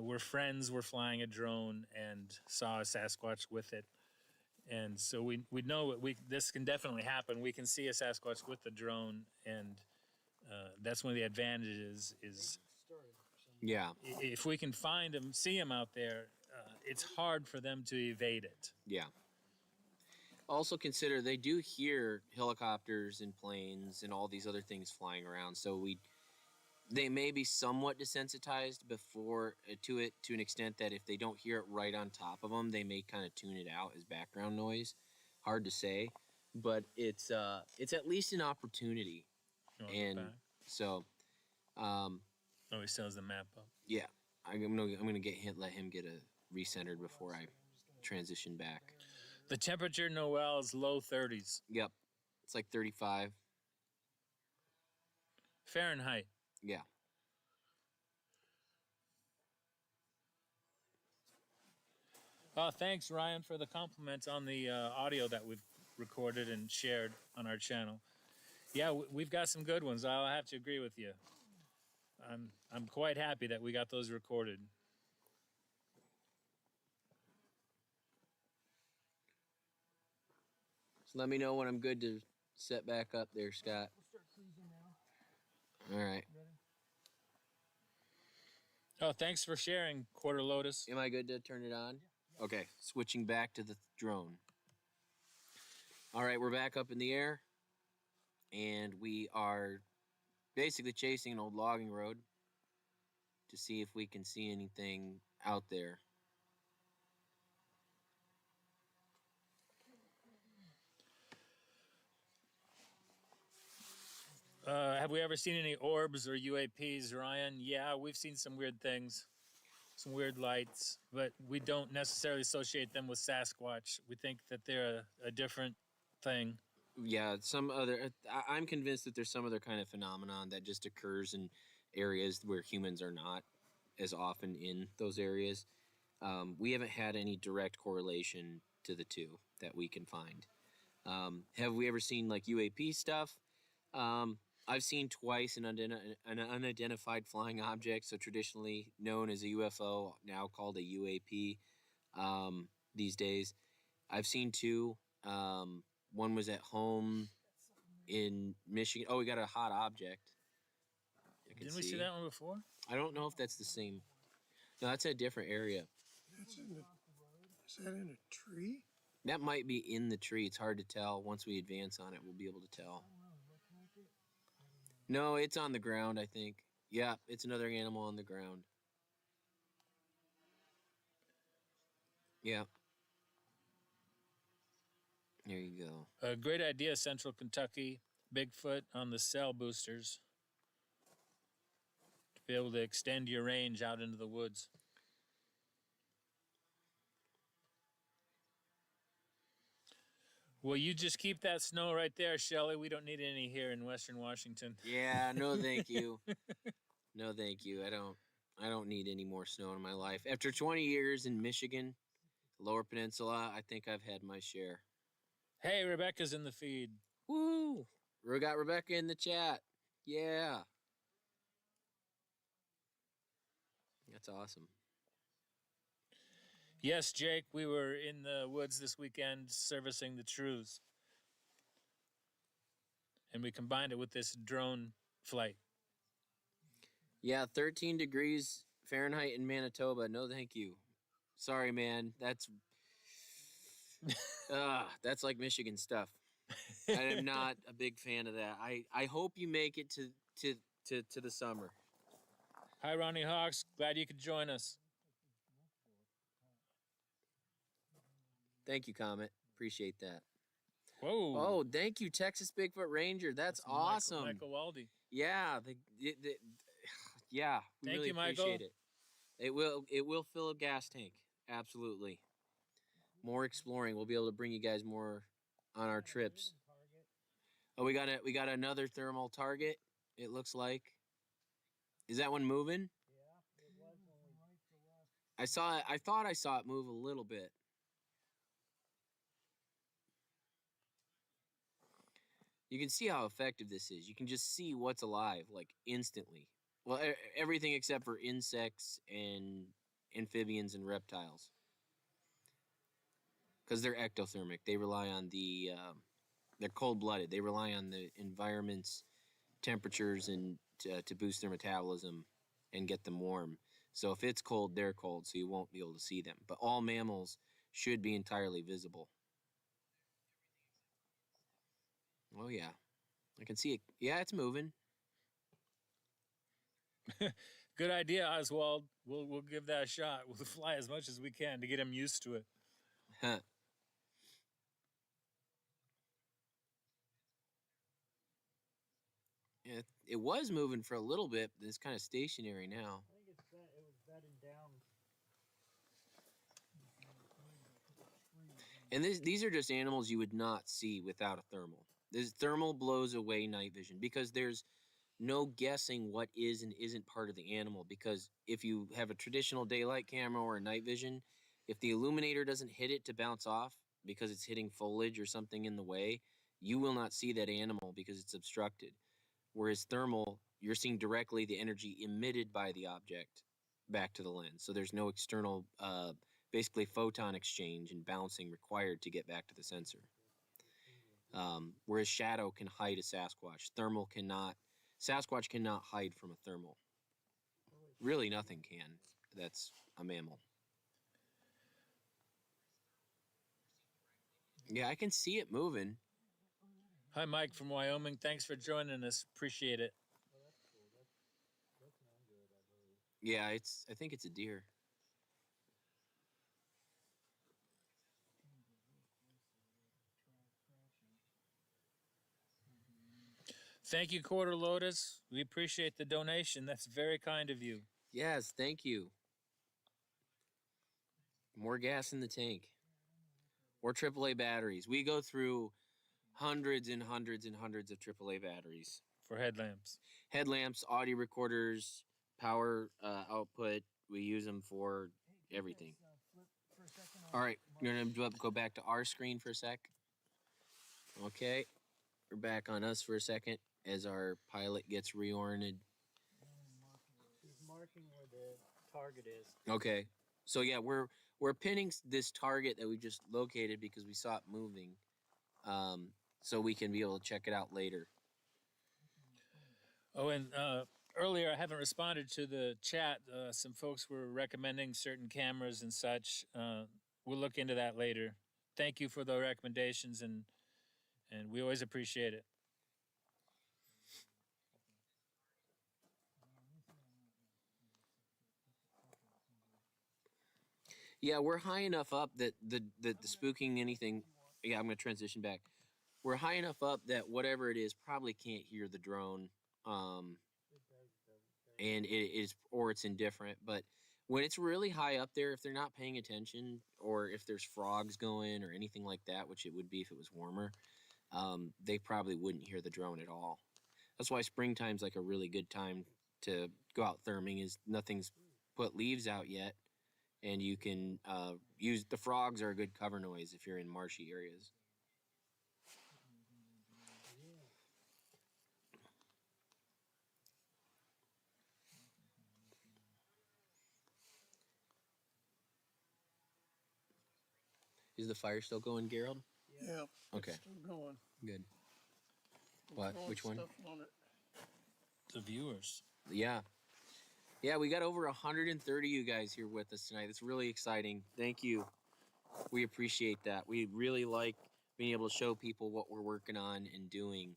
where friends were flying a drone and saw a Sasquatch with it. And so we know this can definitely happen. We can see a Sasquatch with the drone, and that's one of the advantages is Started for some Yeah, if we can find them, see them out there, it's hard for them to evade it. yeah. Also consider they do hear helicopters and planes and all these other things flying around, so they may be somewhat desensitized before to it, to an extent that if they don't hear it right on top of them, they may kind of tune it out as background noise. Hard to say, but it's at least an opportunity. You wanna go And back? so, Oh, he still has the map up. yeah, I'm gonna let him get a recentered before I transition back. The temperature, Noel, is low 30s Yep, it's like 35. Fahrenheit. Yeah. Oh, thanks, Ryan, for the compliments on the audio that we've recorded and shared on our channel. Yeah, we've got some good ones. I'll have to agree with you. I'm quite happy that we got those recorded. So let me know when I'm good to set back up there, Scott. We'll start cruising now. All right. Ready? Oh, thanks for sharing, Quarter Lotus. Am I good to turn it on? Okay, switching back to the drone. All right, we're back up in the air, and we are basically chasing an old logging road to see if we can see anything out there. Have we ever seen any orbs or UAPs, Ryan? Yeah, we've seen some weird things, some weird lights, but we don't necessarily associate them with Sasquatch. We think that they're a different thing. Yeah, I'm convinced that there's some other kind of phenomenon that just occurs in areas where humans are not as often in those areas. We haven't had any direct correlation to the two that we can find. Have we ever seen like UAP stuff? I've seen twice an unidentified flying object, so traditionally known as a UFO, now called a UAP these days. I've seen two. One was at home in Michigan. Oh, we got a hot object. Didn't we see that one before? I don't know if that's the same. No, that's a different area. That's in the, is that in a tree? That might be in the tree. It's hard to tell. Once we advance on it, we'll be able to tell. No, it's on the ground, I think. Yeah, it's another animal on the ground. Yeah. There you go. A great idea, Central Kentucky. Bigfoot on the cell boosters to be able to extend your range out into the woods. Well, you just keep that snow right there, Shelley. We don't need any here in Western Washington. Yeah, no thank you. No thank you. I don't need any more snow in my life. After 20 years in Michigan, Lower Peninsula, I think I've had my share. Hey, Rebecca's in the feed. Woo! We got Rebecca in the chat. Yeah. That's awesome. Yes, Jake, we were in the woods this weekend servicing the trues. And we combined it with this drone flight. Yeah, 13 degrees Fahrenheit in Manitoba. No, thank you. Sorry, man. That's like Michigan stuff. I am not a big fan of that. I hope you make it to the summer. Hi, Ronnie Hawks. Glad you could join us. Thank you, Comet. Appreciate that. Whoa. Oh, thank you, Texas Bigfoot Ranger. That's awesome. Michael Waldy. Yeah, yeah, we Thank really you, Michael. appreciate it. It will fill a gas tank. Absolutely. More exploring. We'll be able to bring you guys more on our trips. Oh, we got another thermal target. It looks like. Is that one moving? I saw it. I thought I saw it move a little bit. You can see how effective this is. You can just see what's alive, like, instantly. Well, everything except for insects and amphibians and reptiles. Because they're ectothermic. They rely on they're cold-blooded. They rely on the environment's temperatures and to boost their metabolism and get them warm. So if it's cold, they're cold, so you won't be able to see them. But all mammals should be entirely visible. Oh, yeah. I can see it. Yeah, it's moving. Good idea, Oswald. We'll give that a shot. We'll fly as much as we can to get him used to it. Huh. Yeah, it was moving for a little bit, but it's kind of stationary now. I think it was bedding down. And these are just animals you would not see without a thermal. This thermal blows away night vision because there's no guessing what is and isn't part of the animal. Because if you have a traditional daylight camera or a night vision, if the illuminator doesn't hit it to bounce off because it's hitting foliage or something in the way, you will not see that animal because it's obstructed. Whereas thermal, you're seeing directly the energy emitted by the object back to the lens. So there's no external, basically photon exchange and bouncing required to get back to the sensor. Whereas shadow can hide a Sasquatch. Sasquatch cannot hide from a thermal. Really nothing can. That's a mammal. Yeah, I can see it moving. Hi, Mike from Wyoming. Thanks for joining us. Appreciate it. Yeah, I think it's a deer. Thank you, Quarter Lotus. We appreciate the donation. That's very kind of you. Yes, thank you. More gas in the tank. Or AAA batteries. We go through hundreds and hundreds and hundreds of AAA batteries. For headlamps. Headlamps, audio recorders, power output. We use them for everything. All right, you're going to go back to our screen for a sec. Okay, we're back on us for a second as our pilot gets reoriented. He's marking where the target is. Okay, so yeah, we're pinning this target that we just located because we saw it moving, so we can be able to check it out later. Oh, and earlier I haven't responded to the chat. Some folks were recommending certain cameras and such. We'll look into that later. Thank you for the recommendations, and we always appreciate it. Yeah, we're high enough up that the spooking anything yeah, I'm going to transition back. We're high enough up that whatever it is probably can't hear the drone, and it is, or it's indifferent. But when it's really high up there, if they're not paying attention, or if there's frogs going or anything like that, which it would be if it was warmer, they probably wouldn't hear the drone at all. That's why springtime's like a really good time to go out therming. Is nothing's put leaves out yet, and you can use the frogs are a good cover noise if you're in marshy areas. Is the fire still going, Gerald? Yeah. Okay. It's still going. Good. I'm What? throwing Which one? stuff on it. The viewers. Yeah. Yeah, we got over 130 you guys here with us tonight. It's really exciting. Thank you. We appreciate that. We really like being able to show people what we're working on and doing,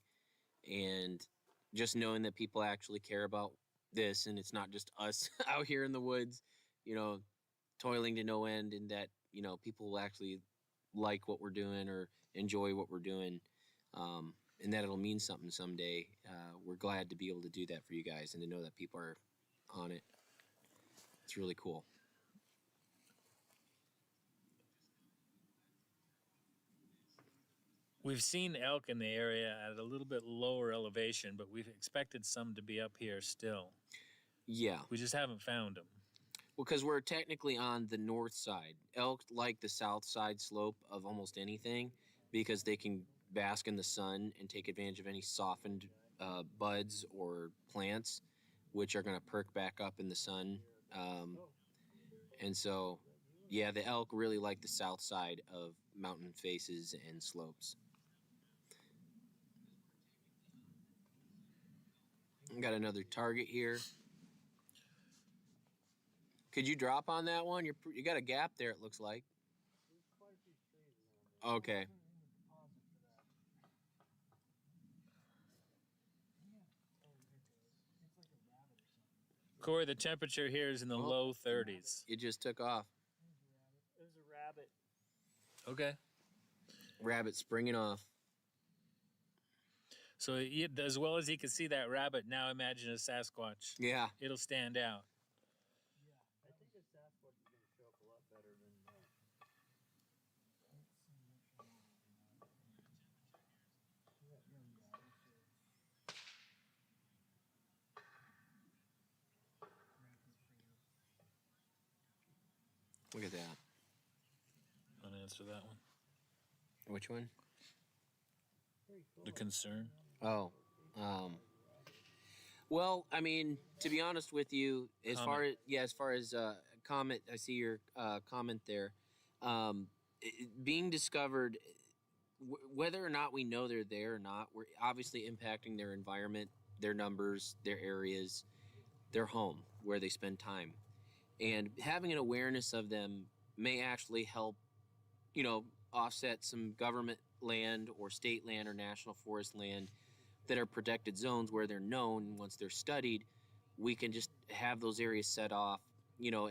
and just knowing that people actually care about this, and it's not just us out here in the woods, you know, toiling to no end, and that, you know, people will actually like what we're doing or enjoy what we're doing, and that it'll mean something someday. We're glad to be able to do that for you guys and to know that people are on it. It's really cool. We've seen elk in the area at a little bit lower elevation, but we've expected some to be up here still. Yeah. We just haven't found them. Well, because we're technically on the north side. Elk like the south side slope of almost anything because they can bask in the sun and take advantage of any softened buds or plants, which are going to perk back up in the sun. And so, yeah, the elk really like the south side of mountain faces and slopes. Got another target here. Could you drop on that one? You got a gap there, it looks like. Okay. Corey, the temperature here is in the low 30s. It just took off. It was a rabbit. Okay. Rabbit springing off. So as well as he could see that rabbit, now imagine a Sasquatch. Yeah. It'll stand out. I think a Sasquatch is going to show up a lot better than Look at that. Unanswer that one. Which one? The concern. Oh. Well, I mean, to be honest with you, as far as comment, I see your comment there. Being discovered, whether or not we know they're there or not, we're obviously impacting their environment, their numbers, their areas, their home, where they spend time. And having an awareness of them may actually help, you know, offset some government land or state land or national forest land that are protected zones where they're known. Once they're studied, we can just have those areas set off, you know,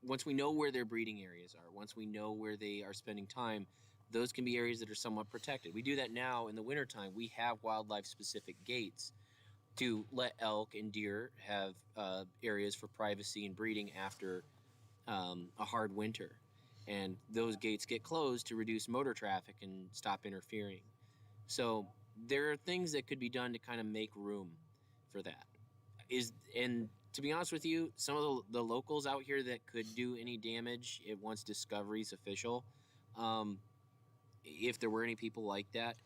once we know where their breeding areas are, once we know where they are spending time, those can be areas that are somewhat protected. We do that now in the wintertime. We have wildlife specific gates to let elk and deer have areas for privacy and breeding after a hard winter. And those gates get closed to reduce motor traffic and stop interfering. So there are things that could be done to kind of make room for that. And to be honest with you, some of the locals out here that could do any damage once discovery's official, if there were any people like that,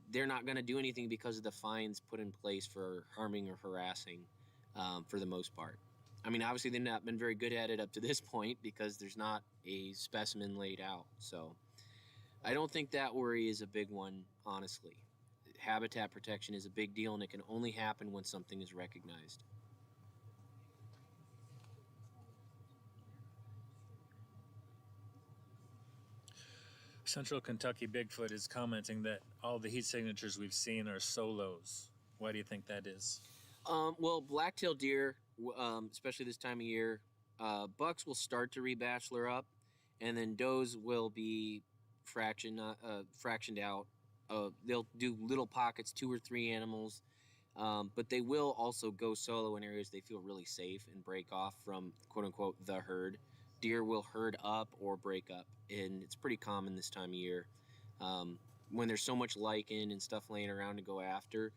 they're not going to do anything because of the fines put in place for harming or harassing for the most part. I mean, obviously they've not been very good at it up to this point because there's not a specimen laid out. So I don't think that worry is a big one, honestly. Habitat protection is a big deal, and it can only happen when something is recognized. Central Kentucky Bigfoot is commenting that all the heat signatures we've seen are solos. Why do you think that is? Well, black-tailed deer, especially this time of year, bucks will start to rebachelor up, and then does will be fractioned out. They'll do little pockets, 2 or 3 animals, but they will also go solo in areas they feel really safe and break off from quote unquote the herd. Deer will herd up or break up, and it's pretty common this time of year. When there's so much lichen and stuff laying around to go after,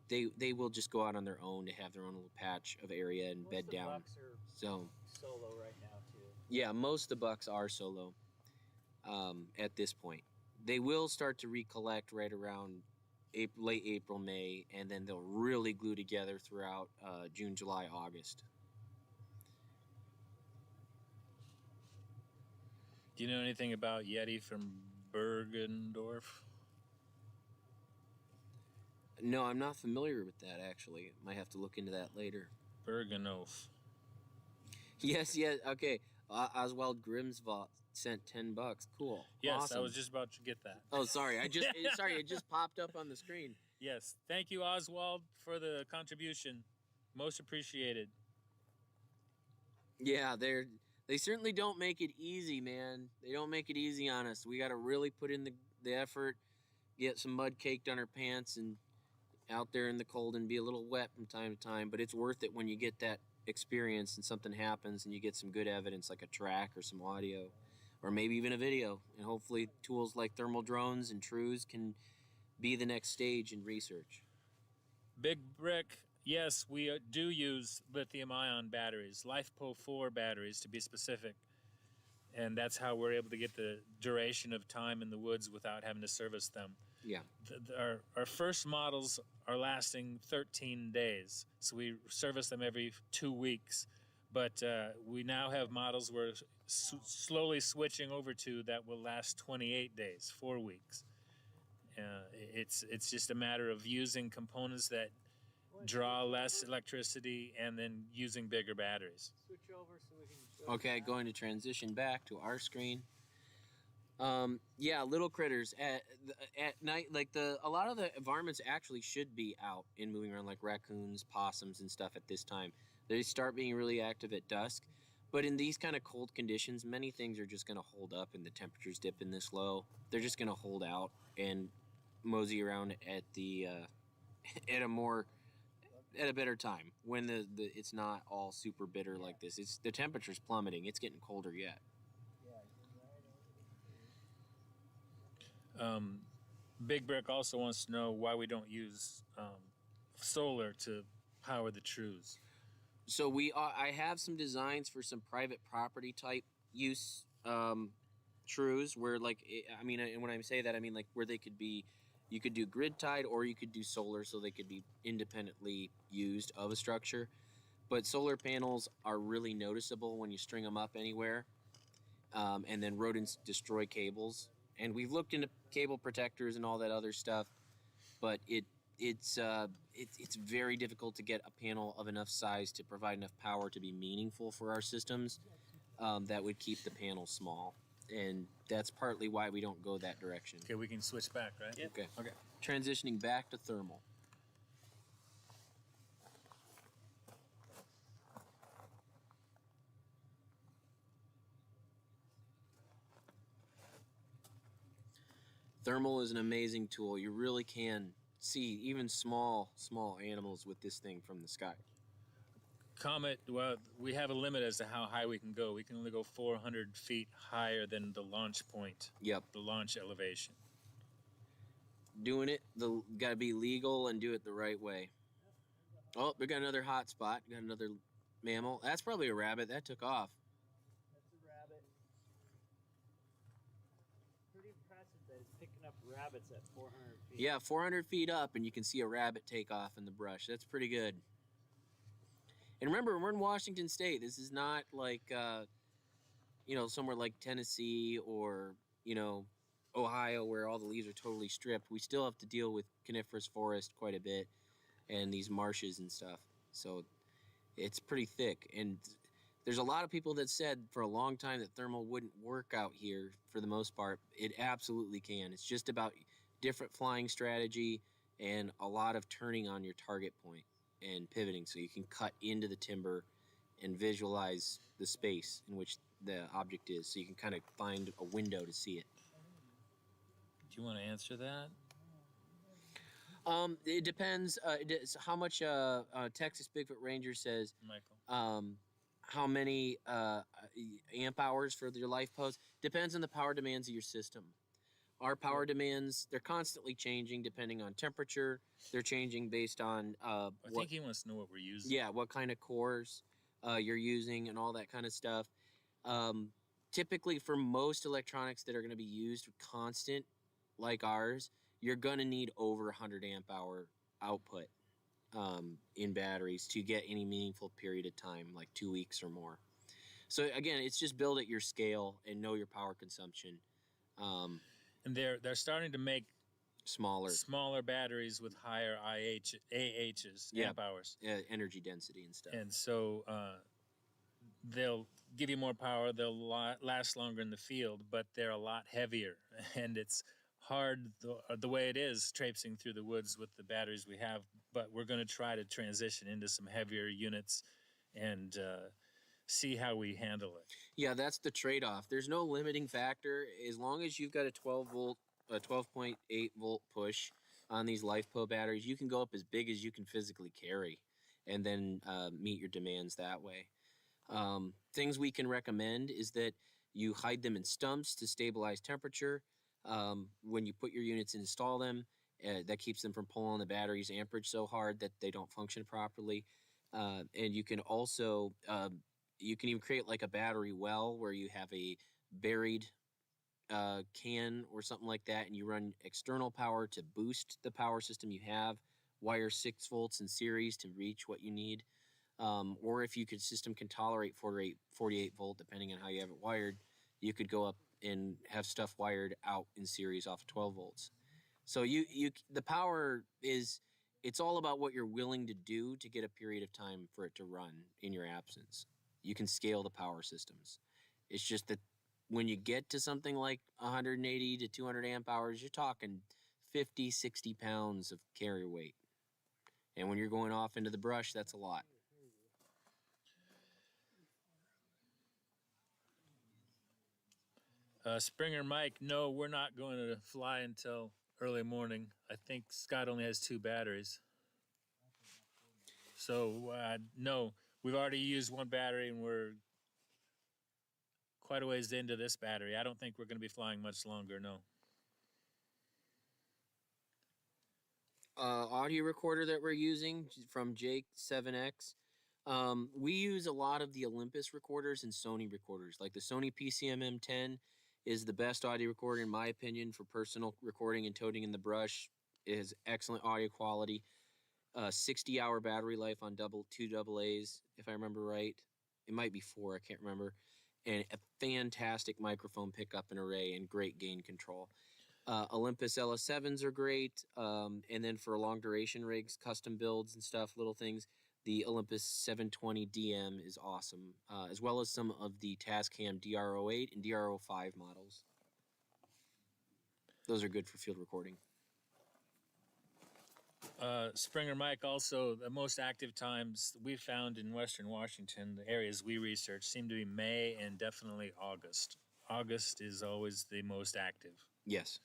they will just go out on their own to have their own little patch of area and bed down. Bucks are So solo right now too. yeah, most of the bucks are solo at this point. They will start to recollect right around late April, May, and then they'll really glue together throughout June, July, August. Do you know anything about Yeti from Bergendorf? No, I'm not familiar with that actually. Might have to look into that later. Bergenhof. Yes, okay. Oswald Grimsvault sent $10. Cool. Yes, Awesome. I was just about to get that. Oh, sorry. It just popped up on the screen. Yes, thank you, Oswald, for the contribution. Most appreciated. Yeah, they certainly don't make it easy, man. They don't make it easy on us. We got to really put in the effort, get some mud caked on our pants, and out there in the cold and be a little wet from time to time. But it's worth it when you get that experience and something happens and you get some good evidence like a track or some audio or maybe even a video. And hopefully tools like thermal drones and trues can be the next stage in research. Big Brick, yes, we do use lithium-ion batteries, LiFePO 4 batteries to be specific. And that's how we're able to get the duration of time in the woods without having to service them. Yeah. Our first models are lasting 13 days, so we service them every 2 weeks. But we now have models we're slowly switching over to that will last 28 days, 4 weeks. It's just a matter of using components that draw less electricity and then using bigger batteries. Switch over so we can show Okay, going to transition back to our screen. Yeah, little critters at night. Like a lot of the varmints actually should be out and moving around, like raccoons, possums, and stuff at this time. They start being really active at dusk. But in these kind of cold conditions, many things are just going to hold up, and the temperatures dipping this low. They're just going to hold out and mosey around at the at a better time when the it's not all super bitter like this. It's the temperature's plummeting. It's getting colder yet. Big Brick also wants to know why we don't use solar to power the trues. So I have some designs for some private property type use trues where and when I say that I mean like where they could be, you could do grid tied or you could do solar, so they could be independently used of a structure. But solar panels are really noticeable when you string them up anywhere, and then rodents destroy cables. And we've looked into cable protectors and all that other stuff, but it's very difficult to get a panel of enough size to provide enough power to be meaningful for our systems. That would keep the panel small, and that's partly why we don't go that direction. Okay, we can switch back, right? Yep. Okay. Transitioning back to thermal. Thermal is an amazing tool. You really can see even small animals with this thing from the sky. Comet, well, we have a limit as to how high we can go. We can only go 400 feet higher than the launch point. Yep. The launch elevation. Doing it, got to be legal and do it the right way. Oh, we got another hot spot. Got another mammal. That's probably a rabbit. That took off. That's a rabbit. Pretty impressive that it's picking up rabbits at 400 feet. Yeah, 400 feet up, and you can see a rabbit take off in the brush. That's pretty good. And remember, we're in Washington State. This is not like, somewhere like Tennessee or, Ohio where all the leaves are totally stripped. We still have to deal with coniferous forest quite a bit and these marshes and stuff. So it's pretty thick. And there's a lot of people that said for a long time that thermal wouldn't work out here for the most part. It absolutely can. It's just about different flying strategy and a lot of turning on your target point and pivoting so you can cut into the timber and visualize the space in which the object is, so you can kind of find a window to see it. you want to answer that? It depends. How much Texas Bigfoot Ranger says. Michael? How many amp hours for your life post depends on the power demands of your system. Our power demands, they're constantly changing depending on temperature. They're changing based on I think he wants to know what we're using. yeah, what kind of cores you're using and all that kind of stuff. Typically, for most electronics that are going to be used constant, like ours, you're going to need over 100 amp hour output in batteries to get any meaningful period of time, like 2 weeks or more. So again, it's just build at your scale and know your power consumption. And they're starting to make Smaller batteries with higher AHs, Yeah. amp hours. energy density and stuff. And so they'll give you more power. They'll last longer in the field, but they're a lot heavier. And it's hard the way it is traipsing through the woods with the batteries we have. But we're going to try to transition into some heavier units and see how we handle it. Yeah, that's the trade-off. There's no limiting factor as long as you've got a 12.8 volt push on these LifePo batteries. You can go up as big as you can physically carry, and then meet your demands that way. Things we can recommend is that you hide them in stumps to stabilize temperature. When you put your units and install them, that keeps them from pulling the battery's amperage so hard that they don't function properly. And you can also you can even create like a battery well where you have a buried can or something like that, and you run external power to boost the power system you have. Wire 6 volts in series to reach what you need. Or if your system can tolerate 48 volt, depending on how you have it wired, you could go up and have stuff wired out in series off of 12 volts. So the power is, it's all about what you're willing to do to get a period of time for it to run in your absence. You can scale the power systems. It's just that when you get to something like 180 to 200 amp hours, you're talking 50, 60 pounds of carrier weight. And when you're going off into the brush, that's a lot. Springer Mike, no, we're not going to fly until early morning. I think Scott only has 2 batteries. So, no, we've already used 1 battery and we're quite a ways into this battery. I don't think we're going to be flying much longer, no. Audio recorder that we're using from Jake 7X. We use a lot of the Olympus recorders and Sony recorders. Like the Sony PCM M10 is the best audio recorder in my opinion for personal recording and toting in the brush. It has excellent audio quality. 60-hour battery life on 2 AA's, if I remember right. It might be 4, I can't remember. And a fantastic microphone pickup and array and great gain control. Olympus LS7s are great. And then for long duration rigs, custom builds and stuff, little things, the Olympus 720 DM is awesome, as well as some of the Tascam DR08 and DR05 models. Those are good for field recording. Springer Mike, also, the most active times we found in Western Washington, the areas we researched, seem to be May and definitely August. August is always the most active. Yes.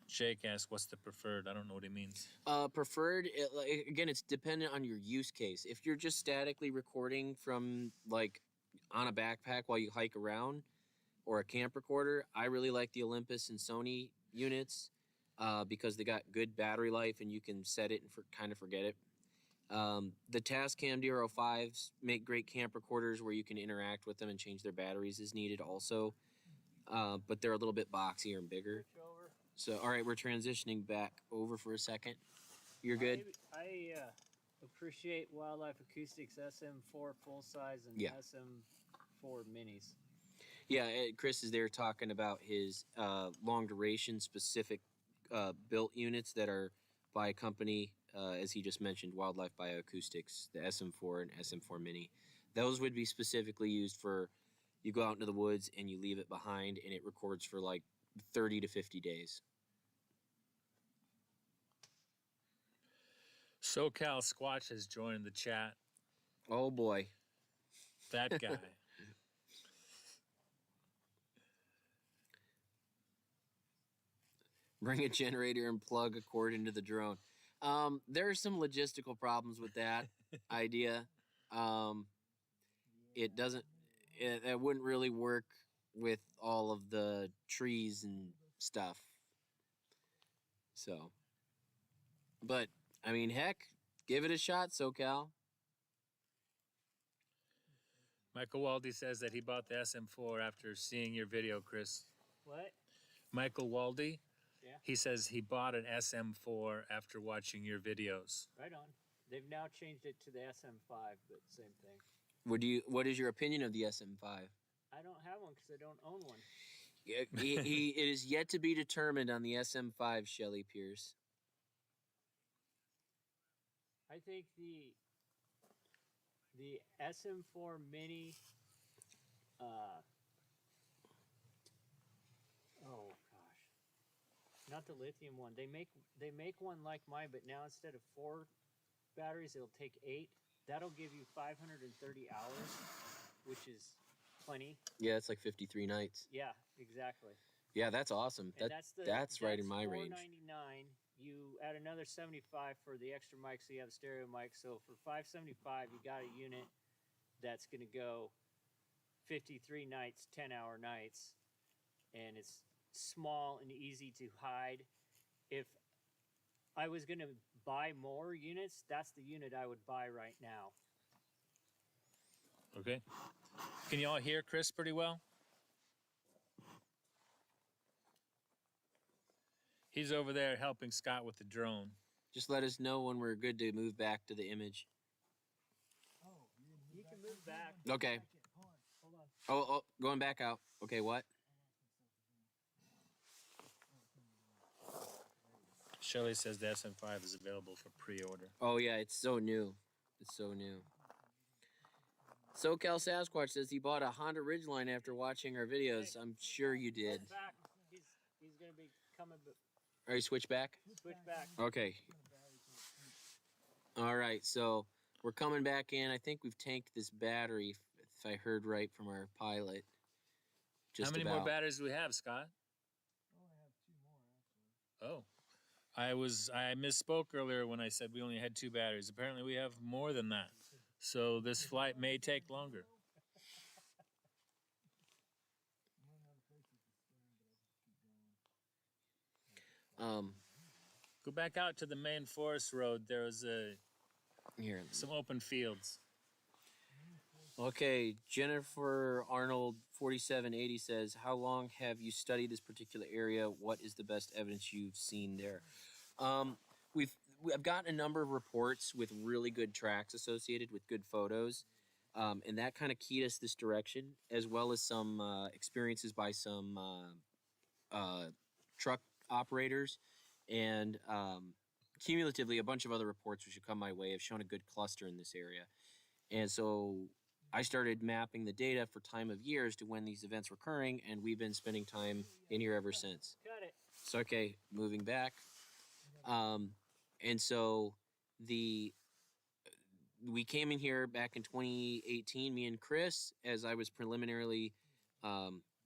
Jake asks, what's the preferred? I don't know what he means. Preferred, again, it's dependent on your use case. If you're just statically recording from, like, on a backpack while you hike around, or a camp recorder, I really like the Olympus and Sony units because they got good battery life and you can set it and kind of forget it. The Tascam DR05s make great camp recorders where you can interact with them and change their batteries as needed also, but they're a little bit boxier and bigger. So, all right, we're transitioning back over for a second. You're good? I appreciate Wildlife Acoustics SM4 full-size and Yeah. SM4 minis. Yeah, Chris is there talking about his long duration specific built units that are by a company, as he just mentioned, Wildlife Bioacoustics, the SM4 and SM4 Mini. Those would be specifically used for, you go out into the woods and you leave it behind and it records for like 30 to 50 days. SoCal Squatch has joined the chat. Oh boy. That guy. Bring a generator and plug a cord into the drone. There are some logistical problems with that idea. It doesn't. It wouldn't really work with all of the trees and stuff. So, but I mean, heck, give it a shot, SoCal. Michael Waldy says that he bought the SM4 after seeing your video, Chris. What? Michael Waldy? Yeah. He says he bought an SM4 after watching your videos. Right on. They've now changed it to the SM5, but same thing. What is your opinion of the SM5? I don't have one because I don't own one. It is yet to be determined on the SM5, Shelly Pierce. I think the SM4 Mini. Oh gosh, not the lithium one. They make one like mine, but now instead of 4 batteries, it'll take 8. That'll give you 530 hours, which is plenty. Yeah, it's like 53 nights. Yeah, exactly. Yeah, that's awesome. And That's right in my range. $499. You add another 75 for the extra mic, so you have a stereo mic. So for $575, you got a unit that's going to go 53 nights, 10-hour nights, and it's small and easy to hide. If I was going to buy more units, that's the unit I would buy right now. Okay. Can you all hear Chris pretty well? He's over there helping Scott with the drone. Just let us know when we're good to move back to the image. Oh, You can move back. Okay. Hold on. Oh, going back out. Okay, what? Shelly says the SM5 is available for pre-order. Oh, yeah, it's so new. It's so new. SoCal Sasquatch says he bought a Honda Ridgeline after watching our videos. I'm sure you did. Hold back. He's going to be coming, but Are you switch back? switch back. Okay. All right, so we're coming back in. I think we've tanked this battery, if I heard right from our pilot. Just How many about. more batteries do we have, Scott? I only have 2 more, actually. Oh. I misspoke earlier when I said we only had 2 batteries. Apparently we have more than that. So this flight may take longer. Go back out to the main forest road. There was Here. some open fields. Okay, Jennifer Arnold 4780 says, "How long have you studied this particular area? What is the best evidence you've seen there?" I've gotten a number of reports with really good tracks associated with good photos, and that kind of keyed us this direction, as well as some experiences by some truck operators, and cumulatively a bunch of other reports which have come my way have shown a good cluster in this area. And so I started mapping the data for time of years to when these events were occurring, and we've been spending time in here ever since. Got it. So, okay, moving back. And so we came in here back in 2018, me and Chris, as I was preliminarily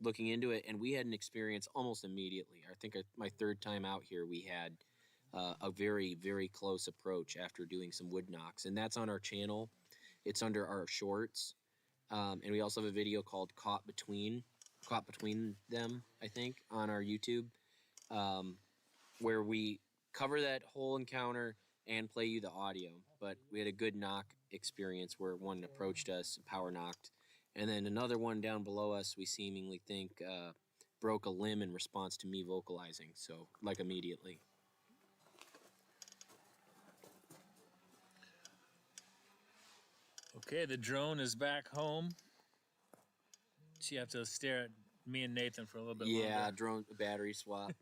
looking into it, and we had an experience almost immediately. I think my 3rd time out here, we had a very, very close approach after doing some wood knocks, and that's on our channel. It's under our shorts, and we also have a video called Caught Between Them, I think, on our YouTube, where we cover that whole encounter and play you the audio. But we had a good knock experience where one approached us, power knocked, and then another one down below us we seemingly think broke a limb in response to me vocalizing, so like immediately. Okay, the drone is back home. So you have to stare at me and Nathan for a little bit longer. Yeah, drone battery swap.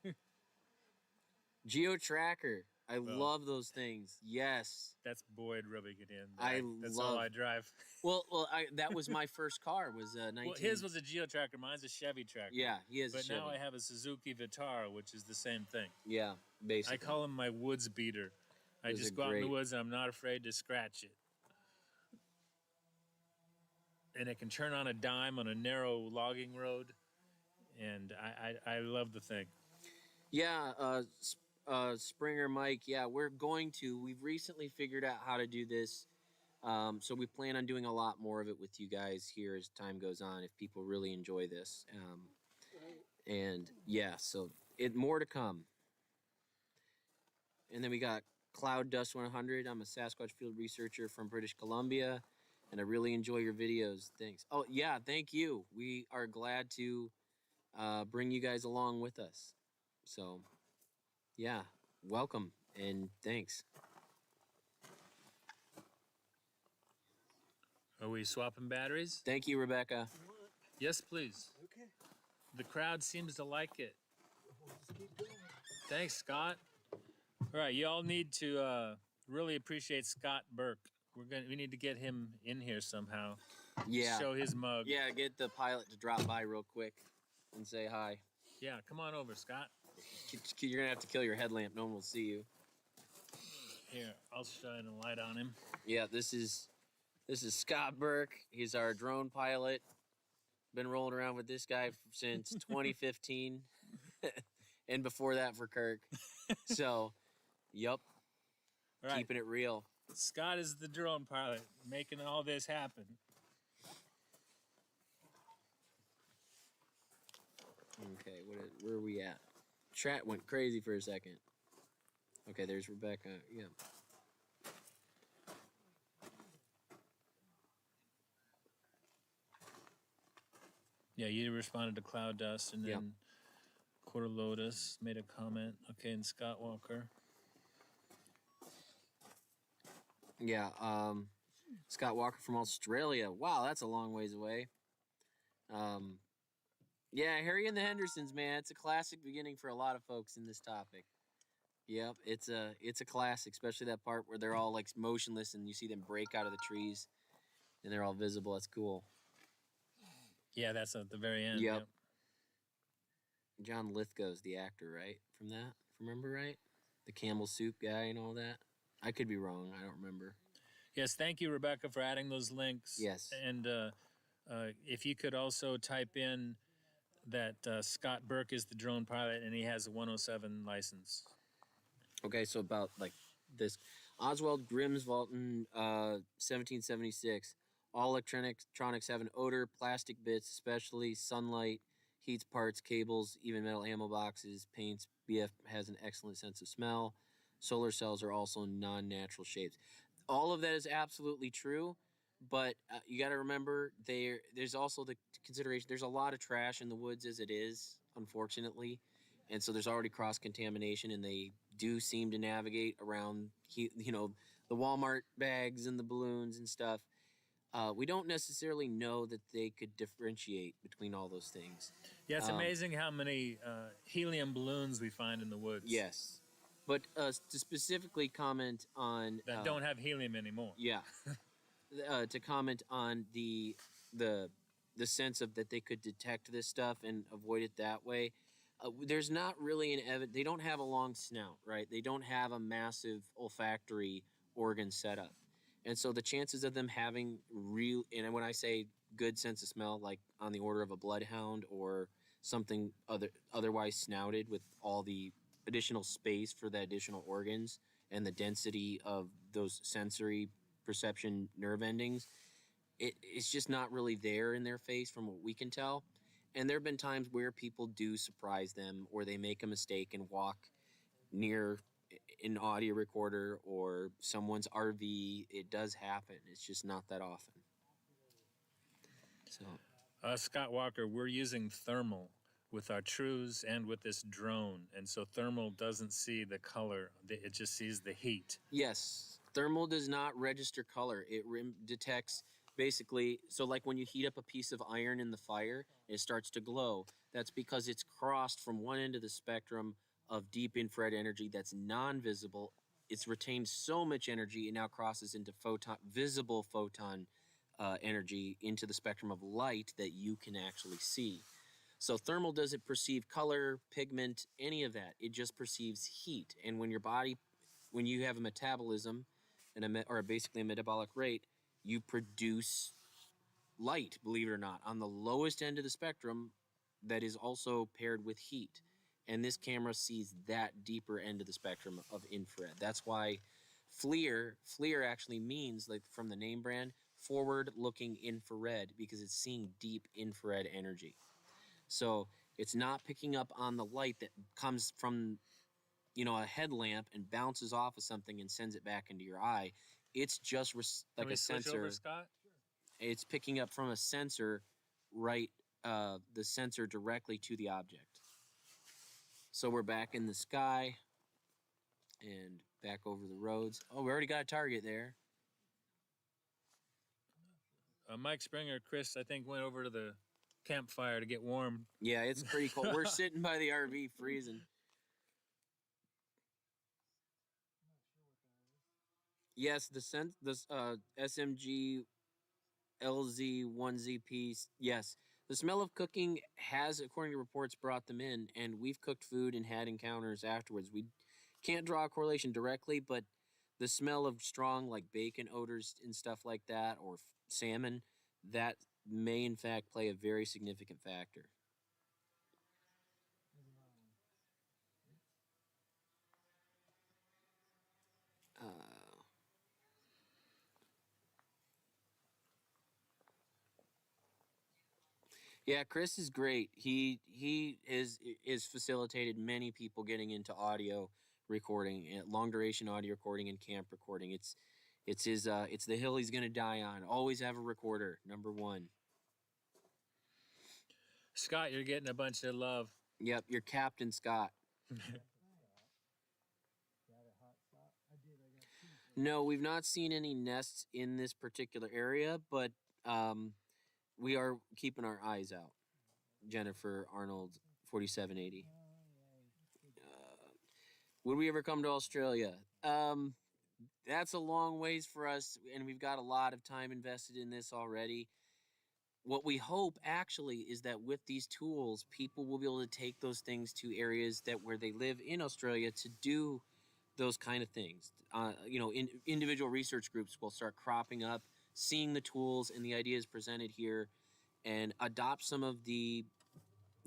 Geo tracker. I love those things. Yes. That's Boyd rubbing it in. That's love. all I drive. Well, that was my first car. Was 19. Well, his was a Geo Tracker. Mine's a Chevy Tracker. Yeah, he is. But a Chevy. now I have a Suzuki Vitara, which is the same thing. Yeah, basically. I call him my woods beater. I just go out in the woods and I'm not afraid to scratch it. And it can turn on a dime on a narrow logging road. And I love the thing. Yeah, Springer Mike, yeah, we've recently figured out how to do this. So we plan on doing a lot more of it with you guys here as time goes on, if people really enjoy this. And yeah, so more to come. And then we got Cloud Dust 100. I'm a Sasquatch field researcher from British Columbia, and I really enjoy your videos. Thanks. Oh yeah, thank you. We are glad to bring you guys along with us. So yeah, welcome and thanks. Are we swapping batteries? Thank you, Rebecca. Yes, please. Okay. The crowd seems to like it. We'll just keep going. Thanks, Scott. All right, you all need to really appreciate Scott Burke. We need to get him in here somehow. Yeah. Show his mug. Yeah, get the pilot to drop by real quick and say hi. Yeah, come on over, Scott. You're gonna have to kill your headlamp. No one will see you. Here, I'll shine a light on him. Yeah, this is Scott Burke. He's our drone pilot. Been rolling around with this guy since 2015, and before that for Kirk. So, yup, All right. keeping it real. Scott is the drone pilot, making all this happen. Okay, where are we at? Chat went crazy for a second. Okay, there's Rebecca. Yeah. Yeah, you responded to Cloud Dust, and then Quarter Lotus made a comment. Okay, and Scott Walker. Yeah, Scott Walker from Australia. Wow, that's a long ways away. Yeah, Harry and the Hendersons, man. It's a classic beginning for a lot of folks in this topic. Yep, it's a classic, especially that part where they're all like motionless and you see them break out of the trees and they're all visible. That's cool. Yeah, that's at the very end. Yep. John Lithgow's the actor, right? From that? Remember right? The camel soup guy and all that? I could be wrong. I don't remember. Yes, thank you, Rebecca, for adding those links. Yes. And if you could also type in that Scott Burke is the drone pilot and he has a 107 license. Okay, so about like this. Oswald Grimsvalton, 1776. All electronics have an odor, plastic bits, especially sunlight, heats parts, cables, even metal ammo boxes, paints. BF has an excellent sense of smell. Solar cells are also non-natural shapes. All of that is absolutely true, but you got to remember there's also the consideration. There's a lot of trash in the woods as it is, unfortunately, and so there's already cross-contamination, and they do seem to navigate around, the Walmart bags and the balloons and stuff. We don't necessarily know that they could differentiate between all those things. Yeah, it's amazing how many helium balloons we find in the woods. Yes. But to specifically comment on... that don't have helium anymore. Yeah. To comment on the sense of that they could detect this stuff and avoid it that way, there's not really they don't have a long snout, right? They don't have a massive olfactory organ setup. And so the chances of them having and when I say good sense of smell, like on the order of a bloodhound or something otherwise snouted with all the additional space for the additional organs and the density of those sensory perception nerve endings, it's just not really there in their face from what we can tell. And there have been times where people do surprise them or they make a mistake and walk near an audio recorder or someone's RV. It does happen. It's just not that often. So, Scott Walker, we're using thermal with our trues and with this drone, and so thermal doesn't see the color; it just sees the heat. Yes, thermal does not register color. It detects basically. So, like when you heat up a piece of iron in the fire, it starts to glow. That's because it's crossed from one end of the spectrum of deep infrared energy that's non-visible. It's retained so much energy, it now crosses into visible photon energy into the spectrum of light that you can actually see. So thermal doesn't perceive color, pigment, any of that. It just perceives heat. And when your body when you have a metabolism or basically a metabolic rate, you produce light, believe it or not, on the lowest end of the spectrum that is also paired with heat. And this camera sees that deeper end of the spectrum of infrared. That's why FLIR actually means, like from the name brand, forward-looking infrared, because it's seeing deep infrared energy. So it's not picking up on the light that comes from, a headlamp and bounces off of something and sends it back into your eye. It's just like a sensor. Over, Scott? It's picking up from a sensor, right? The sensor directly to the object. So we're back in the sky and back over the roads. Oh, we already got a target there. Mike Springer, Chris, I think, went over to the campfire to get warm. Yeah, it's pretty cold. We're sitting by the RV freezing. Yes, the SMG LZ1ZP. Yes, the smell of cooking has, according to reports, brought them in, and we've cooked food and had encounters afterwards. We can't draw a correlation directly, but the smell of strong, like bacon odors and stuff like that, or salmon, that may in fact play a very significant factor. Yeah, Chris is great. He is facilitated many people getting into audio recording, long duration audio recording, and camp recording. It's the hill he's gonna die on. Always have a recorder, number one. Scott, you're getting a bunch of love. Yep, you're Captain Scott. No, we've not seen any nests in this particular area, but we are keeping our eyes out. Jennifer Arnold, 4780. Would we ever come to Australia? That's a long ways for us, and we've got a lot of time invested in this already. What we hope, actually, is that with these tools, people will be able to take those things to areas where they live in Australia to do those kind of things. Individual research groups will start cropping up, seeing the tools and the ideas presented here, and adopt some of the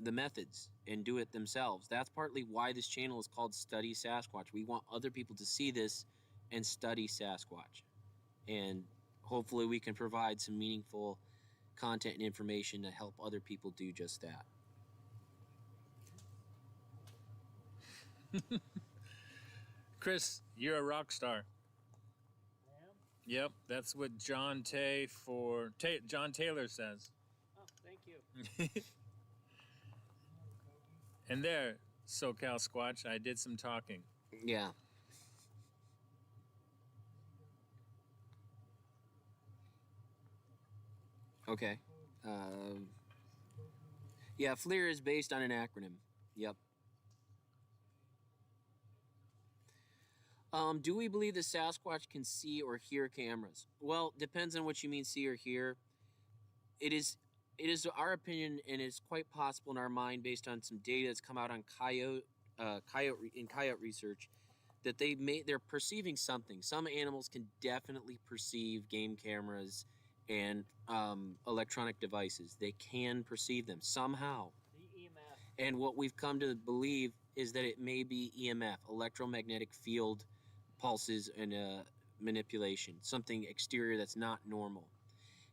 methods and do it themselves. That's partly why this channel is called Study Sasquatch. We want other people to see this and study Sasquatch. And hopefully we can provide some meaningful content and information to help other people do just that. Chris, you're a rock star. I am? Yep, that's what John John Taylor says. Oh, thank you. And there, SoCal Squatch, I did some talking. Yeah. Okay. Yeah, FLIR is based on an acronym. Yep. Do we believe the Sasquatch can see or hear cameras? Well, depends on what you mean see or hear. It is our opinion, and it's quite possible in our mind, based on some data that's come out on coyote research, that they're perceiving something. Some animals can definitely perceive game cameras and electronic devices. They can perceive them somehow. The EMF. And what we've come to believe is that it may be EMF, electromagnetic field pulses and manipulation, something exterior that's not normal.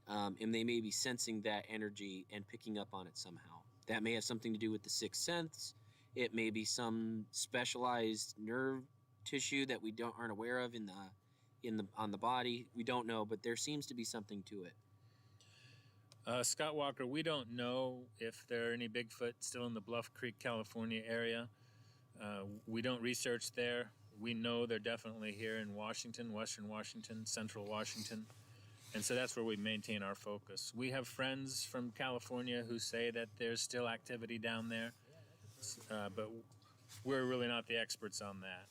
And they may be sensing that energy and picking up on it somehow. That may have something to do with the sixth sense. It may be some specialized nerve tissue that we aren't aware of on the body. We don't know, but there seems to be something to it. Scott Walker, we don't know if there are any Bigfoot still in the Bluff Creek, California area. We don't research there. We know they're definitely here in Washington, Western Washington, Central Washington. And so that's where we maintain our focus. We have friends from California who say that there's still activity down there, but we're really not the experts on that.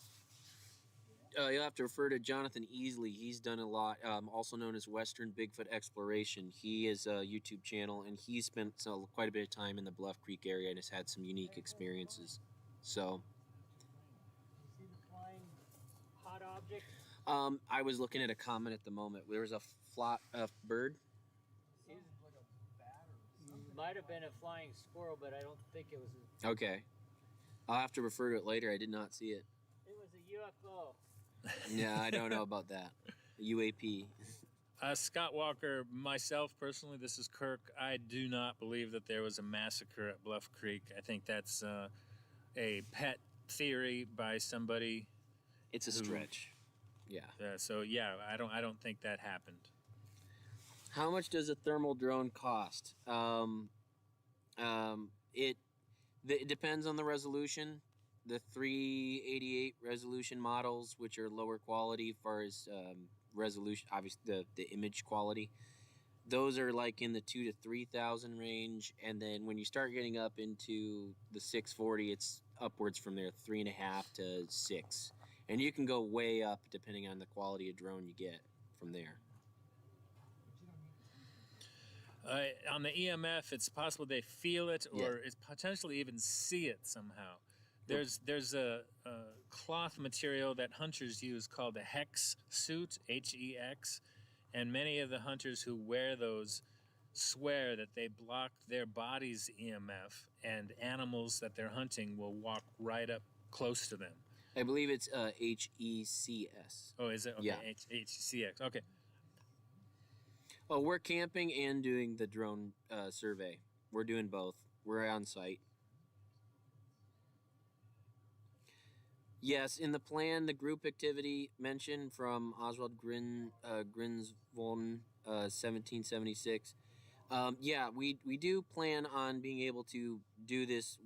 You'll have to refer to Jonathan Easley. He's done a lot, also known as Western Bigfoot Exploration. He is a YouTube channel, and he's spent quite a bit of time in the Bluff Creek area and has had some unique experiences. So, You see the flying hot object? I was looking at a comment at the moment. There was a bird. Sounded like a bat or something. Might have been a flying squirrel, but I don't think it was. Okay. I'll have to refer to it later. I did not see it. It was a UFO. Yeah, I don't know about that. UAP. Scott Walker, myself personally, this is Kirk. I do not believe that there was a massacre at Bluff Creek. I think that's a pet theory by somebody. It's a stretch. Yeah. So yeah, I don't think that happened. How much does a thermal drone cost? It depends on the resolution. The 388 resolution models, which are lower quality as far as resolution, obviously the image quality, those are like in the 2,000 to 3,000 range, and then when you start getting up into the 640, it's upwards from there, 3.5 to 6, and you can go way up depending on the quality of drone you get from there. On the EMF, it's possible they feel it or Yeah. it's potentially even see it somehow. There's a cloth material that hunters use called a hex suit, HEX, and many of the hunters who wear those swear that they block their body's EMF, and animals that they're hunting will walk right up close to them. I believe it's HECS. Oh, is it? Okay, Yeah. HCX. Okay. Oh, we're camping and doing the drone survey. We're doing both. We're on site. Yes, in the plan, the group activity mentioned from Oswald Grinsvoln, 1776. Yeah, we do plan on being able to do this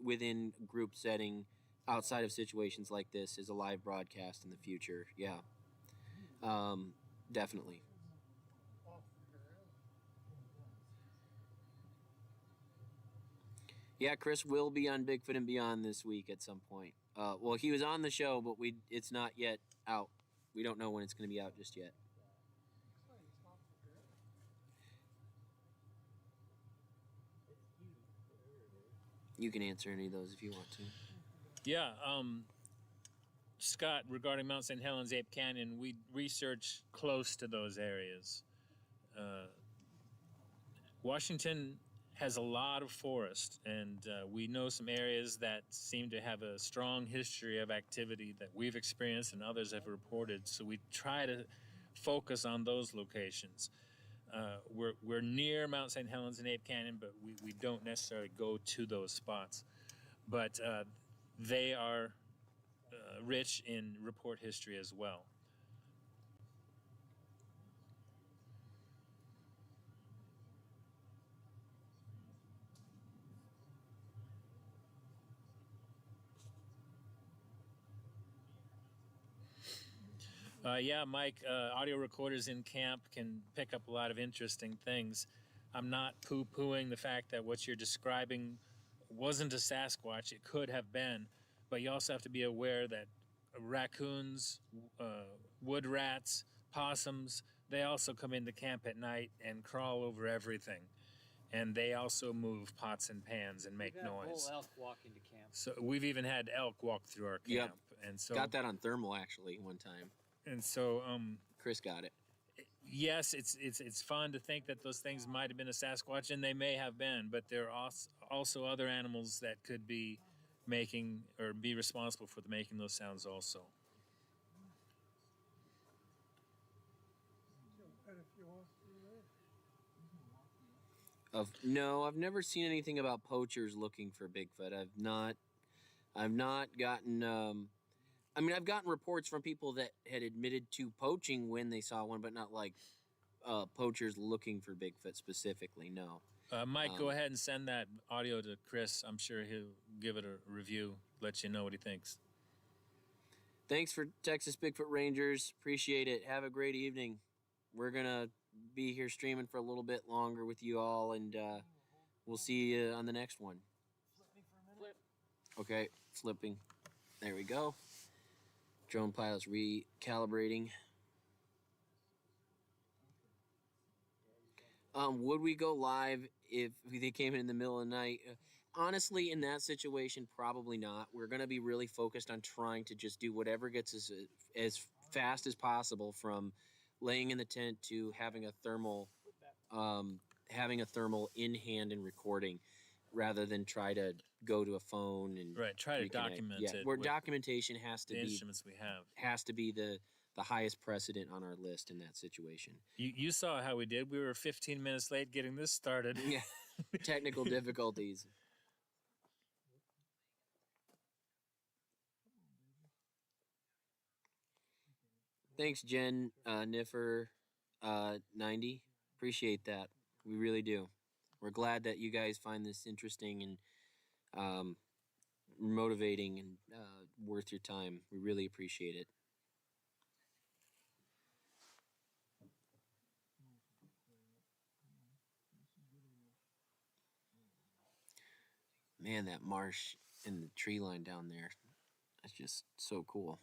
within group setting, outside of situations like this, as a live broadcast in the future. Yeah, definitely. Yeah, Chris will be on Bigfoot and Beyond this week at some point. Well, he was on the show, but it's not yet out. We don't know when it's going to be out just yet. You can answer any of those if you want to. Yeah, Scott, regarding Mount St. Helens, Ape Canyon, we research close to those areas. Washington has a lot of forest, and we know some areas that seem to have a strong history of activity that we've experienced and others have reported. So we try to focus on those locations. We're near Mount St. Helens and Ape Canyon, but we don't necessarily go to those spots. But they are rich in report history as well. Yeah, Mike, audio recorders in camp can pick up a lot of interesting things. I'm not poo-pooing the fact that what you're describing wasn't a Sasquatch. It could have been, but you also have to be aware that raccoons, wood rats, possums, they also come into camp at night and crawl over everything. And they also move pots and pans and make We've had noise. whole elk walk into camp. So we've even had elk walk through our camp. Yep. And so Got that on thermal actually one time. and so Chris got it. yes, it's fun to think that those things might have been a Sasquatch, and they may have been, but there are also other animals that could be making or be responsible for making those sounds also. No, I've never seen anything about poachers looking for Bigfoot. I've not gotten. I mean, I've gotten reports from people that had admitted to poaching when they saw one, but not like poachers looking for Bigfoot specifically. No. Mike, go ahead and send that audio to Chris. I'm sure he'll give it a review, let you know what he thinks. Thanks for Texas Bigfoot Rangers. Appreciate it. Have a great evening. We're gonna be here streaming for a little bit longer with you all, and we'll see you on the next one. Flip. Okay, flipping. There we go. Drone pilot's recalibrating. Would we go live if they came in the middle of the night? Honestly, in that situation, probably not. We're going to be really focused on trying to just do whatever gets us as fast as possible from laying in the tent to having a thermal in hand and recording, rather than try to go to a phone and Right. Try to reconnect. document Yeah, it where with documentation has to the be instruments we have. the highest precedent on our list in that situation. You saw how we did. We were 15 minutes late getting this started. Yeah, technical difficulties. Thanks, Jen Niffer 90. Appreciate that. We really do. We're glad that you guys find this interesting and motivating and worth your time. We really appreciate it. Man, that marsh and the tree line down there, that's just so cool.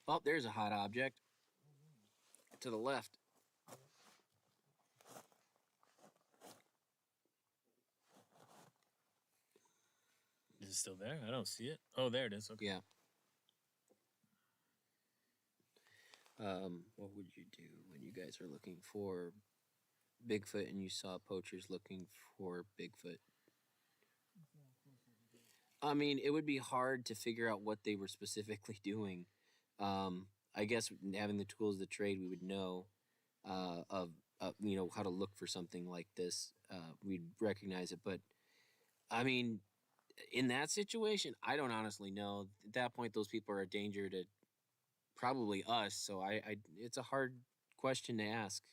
Oh, there's a hot object to the left. Is it still there? I don't see it. Oh, there it is. Okay. Yeah. What would you do when you guys are looking for Bigfoot and you saw poachers looking for Bigfoot? I mean, it would be hard to figure out what they were specifically doing. I guess having the tools of the trade, we would know of how to look for something like this. We'd recognize it, but I mean, in that situation, I don't honestly know. At that point, those people are a danger to probably us. So it's a hard question to ask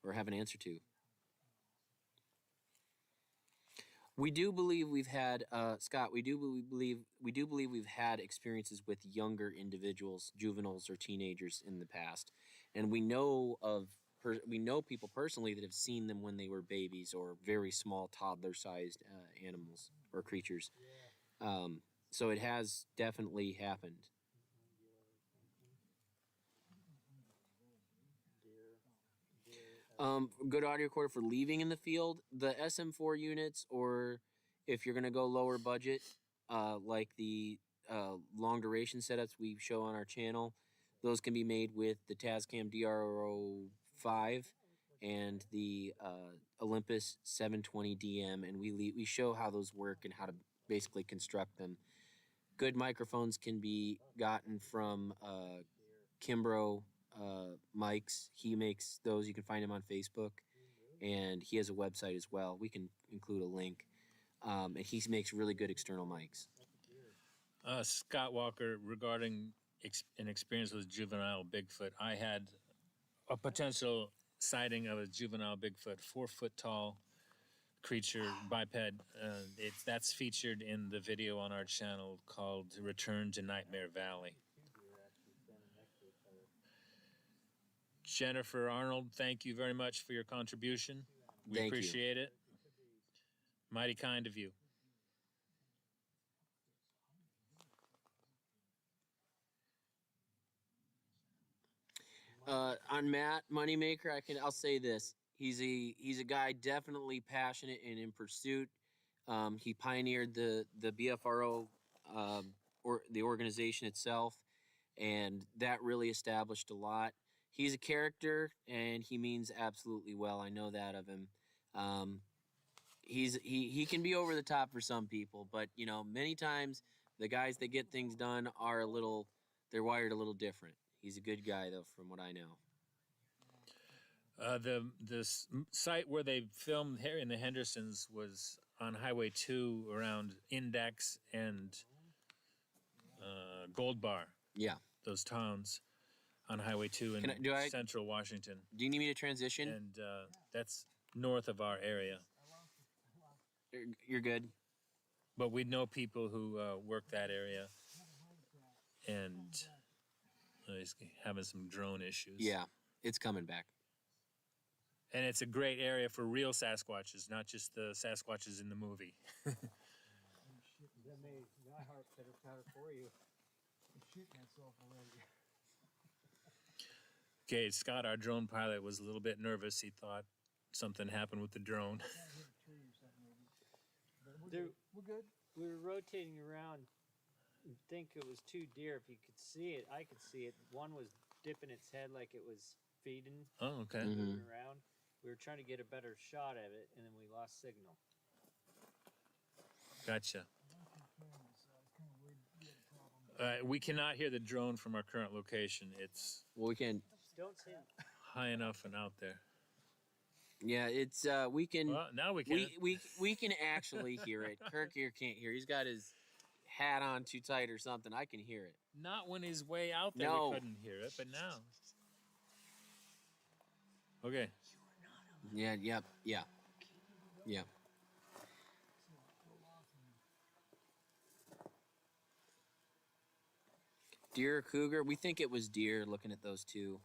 or have an answer to. We do believe we've had Scott. We do believe we've had experiences with younger individuals, juveniles or teenagers in the past, and we know people personally that have seen them when they were babies or very small toddler-sized animals or creatures. So it has definitely happened. Good audio recorder for leaving in the field. The SM4 units, or if you're gonna go lower budget, like the long duration setups we show on our channel, those can be made with the Tascam DRO5 and the Olympus 720 DM, and we show how those work and how to basically construct them. Good microphones can be gotten from Kimbrough mics. He makes those. You can find him on Facebook, and he has a website as well. We can include a link. And he makes really good external mics. Scott Walker, regarding an experience with juvenile Bigfoot, I had a potential sighting of a juvenile Bigfoot, 4 foot tall creature, biped. That's featured in the video on our channel called Return to Nightmare Valley. Jennifer Arnold, thank you very much for your contribution. We Thank you. appreciate it. Mighty kind of you. On Matt Moneymaker, I'll say this: he's a guy definitely passionate and in pursuit. He pioneered the BFRO or the organization itself, and that really established a lot. He's a character, and he means absolutely well. I know that of him. He can be over the top for some people, but many times the guys that get things done are they're wired a little different. He's a good guy, though, from what I know. The site where they filmed here in the Hendersons was on Highway 2 around Index and Gold Bar. Yeah. Those towns on Highway 2 in central Washington. Do you need me to transition? And that's north of our area. You're good. But we know people who work that area, and he's having some drone issues. Yeah, it's coming back. And it's a great area for real Sasquatches, not just the Sasquatches in the movie. My heart better powder for you. I'm shooting myself already. Okay, Scott, our drone pilot, was a little bit nervous. He thought something happened with the drone. We're good. We were rotating around You'd think it was two deer. If you could see it, I could see it. One was dipping its head like it was feeding, Oh, okay. moving around. We were trying to get a better shot at it, and then we lost signal. Gotcha. I'm comparing this, I was kind of worried we had a problem. We cannot hear the drone from our current location. It's Well, we can. Don't say high enough and out there. Yeah, it's we can. Well, now we can. We can actually hear it. Kirk here can't hear. He's got his hat on too tight or something. I can hear it. Not when he's way out there. No. We couldn't hear it, but now. Okay. Yeah. Yep. Yeah. Yeah. Deer or cougar? We think it was deer. Looking at those two.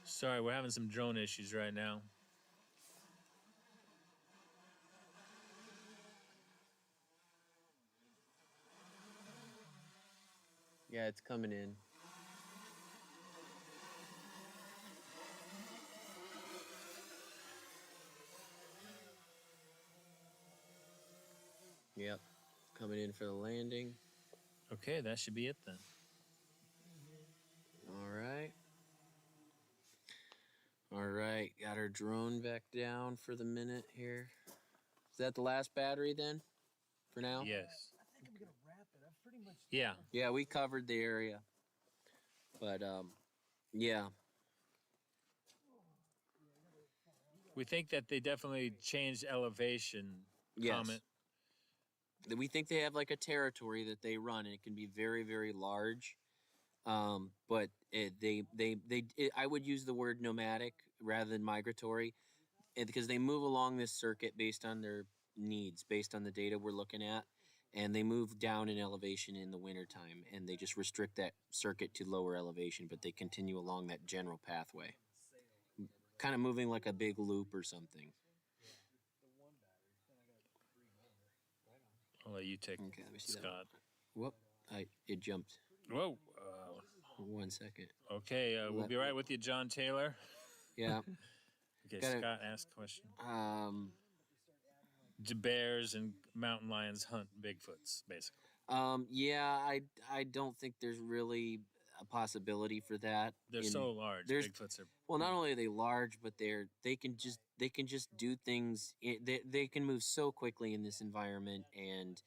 Sorry, we're having some drone issues right now. Yeah, it's coming in. Yep, coming in for the landing. Okay, that should be it then. All right. All right, got our drone back down for the minute here. Is that the last battery then? For now? Yes. I think I'm gonna wrap it. I've pretty much. Yeah. Yeah, we covered the area. But yeah. We think that they definitely changed elevation. Yes. Comment. We think they have like a territory that they run, and it can be very, very large. But I would use the word nomadic rather than migratory, because they move along this circuit based on their needs, based on the data we're looking at, and they move down in elevation in the wintertime, and they just restrict that circuit to lower elevation, but they continue along that general pathway, kind of moving like a big loop or something. I'll let you take Okay, let me see that. Scott. Whoop! It jumped. Whoa. 1 second. Okay, we'll be right with you, John Taylor. Yeah. Okay, Gotta- Scott, ask a question. Do bears and mountain lions hunt Bigfoots, basically? Yeah, I don't think there's really a possibility for that. They're so large. there's- Bigfoots are. Well, not only are they large, but they can just do things. They can move so quickly in this environment, and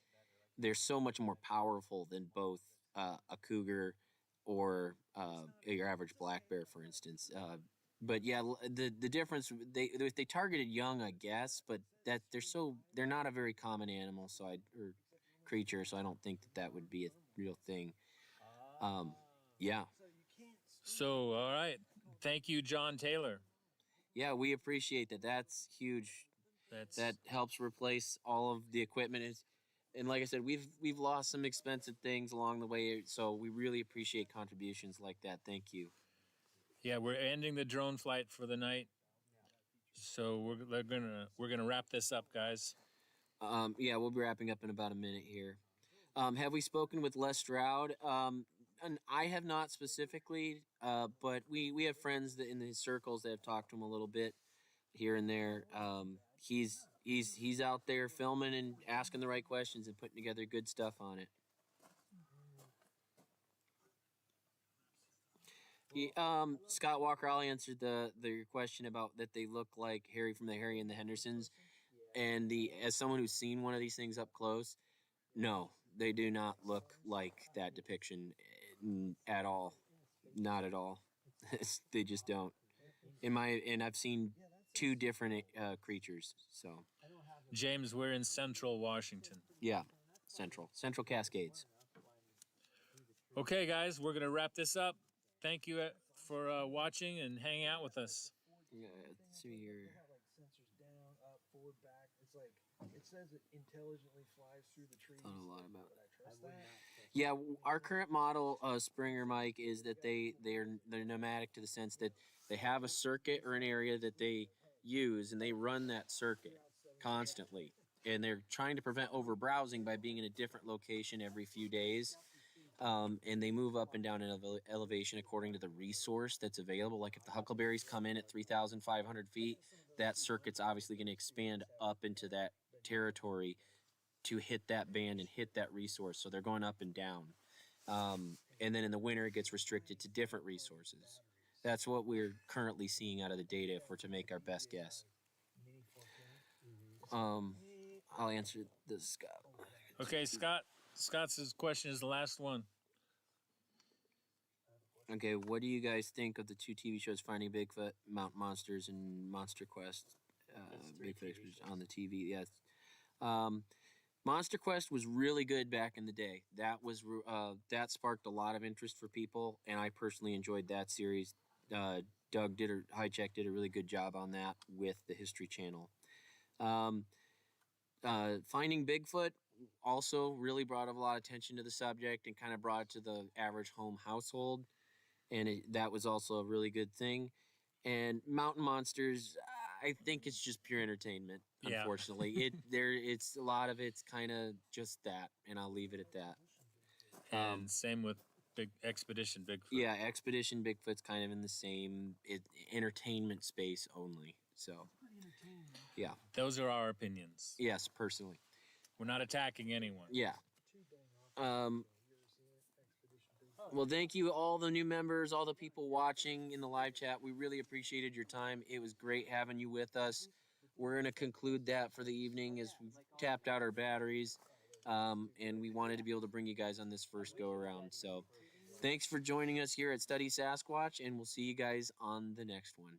they're so much more powerful than both a cougar or your average black bear, for instance. But yeah, the difference, they targeted young, I guess, but that they're not a very common animal, or creature, so I don't think that would be a real thing. Yeah. So, all right. Thank you, John Taylor. Yeah, we appreciate that. That's huge. That helps replace all of the equipment. And like I said, we've lost some expensive things along the way, so we really appreciate contributions like that. Thank you. Yeah, we're ending the drone flight for the night. So we're gonna wrap this up, guys. Yeah, we'll be wrapping up in about a minute here. Have we spoken with Les Stroud? And I have not specifically, but we have friends in his circles that have talked to him a little bit here and there. He's out there filming and asking the right questions and putting together good stuff on it. Scott Walker, I'll answer the question about that they look like Harry from the Harry and the Hendersons, and as someone who's seen one of these things up close, no, they do not look like that depiction at all, not at all. They just don't. And I've seen two different creatures. So James, we're in Central Washington. yeah, Central Cascades. Okay, guys, we're gonna wrap this up. Thank you for watching and hanging out with us. Yeah, let's see here. They have like sensors down, up, forward, back. It's like it says it intelligently flies through the trees. Thought a lot about Would I trust that? Yeah, our current model Springer Mike is that they're nomadic to the sense that they have a circuit or an area that they use, and they run that circuit constantly, and they're trying to prevent over browsing by being in a different location every few days. And they move up and down in elevation according to the resource that's available. Like if the huckleberries come in at 3,500 feet, that circuit's obviously going to expand up into that territory to hit that band and hit that resource. So they're going up and down. And then in the winter, it gets restricted to different resources. That's what we're currently seeing out of the data if we're to make our best guess. I'll answer this, Scott. Okay, Scott. Scott's question is the last one. Okay, what do you guys think of the two TV shows, Finding Bigfoot, Mountain Monsters, and Monster Quest? Bigfoot Expedition on the TV, yes. Monster Quest was really good back in the day. That sparked a lot of interest for people, and I personally enjoyed that series. Hijack did a really good job on that with the History Channel. Finding Bigfoot also really brought a lot of attention to the subject and kind of brought it to the average home household, and that was also a really good thing. And Mountain Monsters, I think it's just pure entertainment. Yeah. Unfortunately, it's a lot of it's kind of just that, and I'll leave it at that. And same with Expedition Bigfoot. Yeah, Expedition Bigfoot's kind of in the same entertainment space only. So, yeah. Those are our opinions. Yes, personally. We're not attacking anyone. Yeah. Well, thank you, all the new members, all the people watching in the live chat. We really appreciated your time. It was great having you with us. We're going to conclude that for the evening as we've tapped out our batteries, and we wanted to be able to bring you guys on this first go-around. So thanks for joining us here at Study Sasquatch, and we'll see you guys on the next one.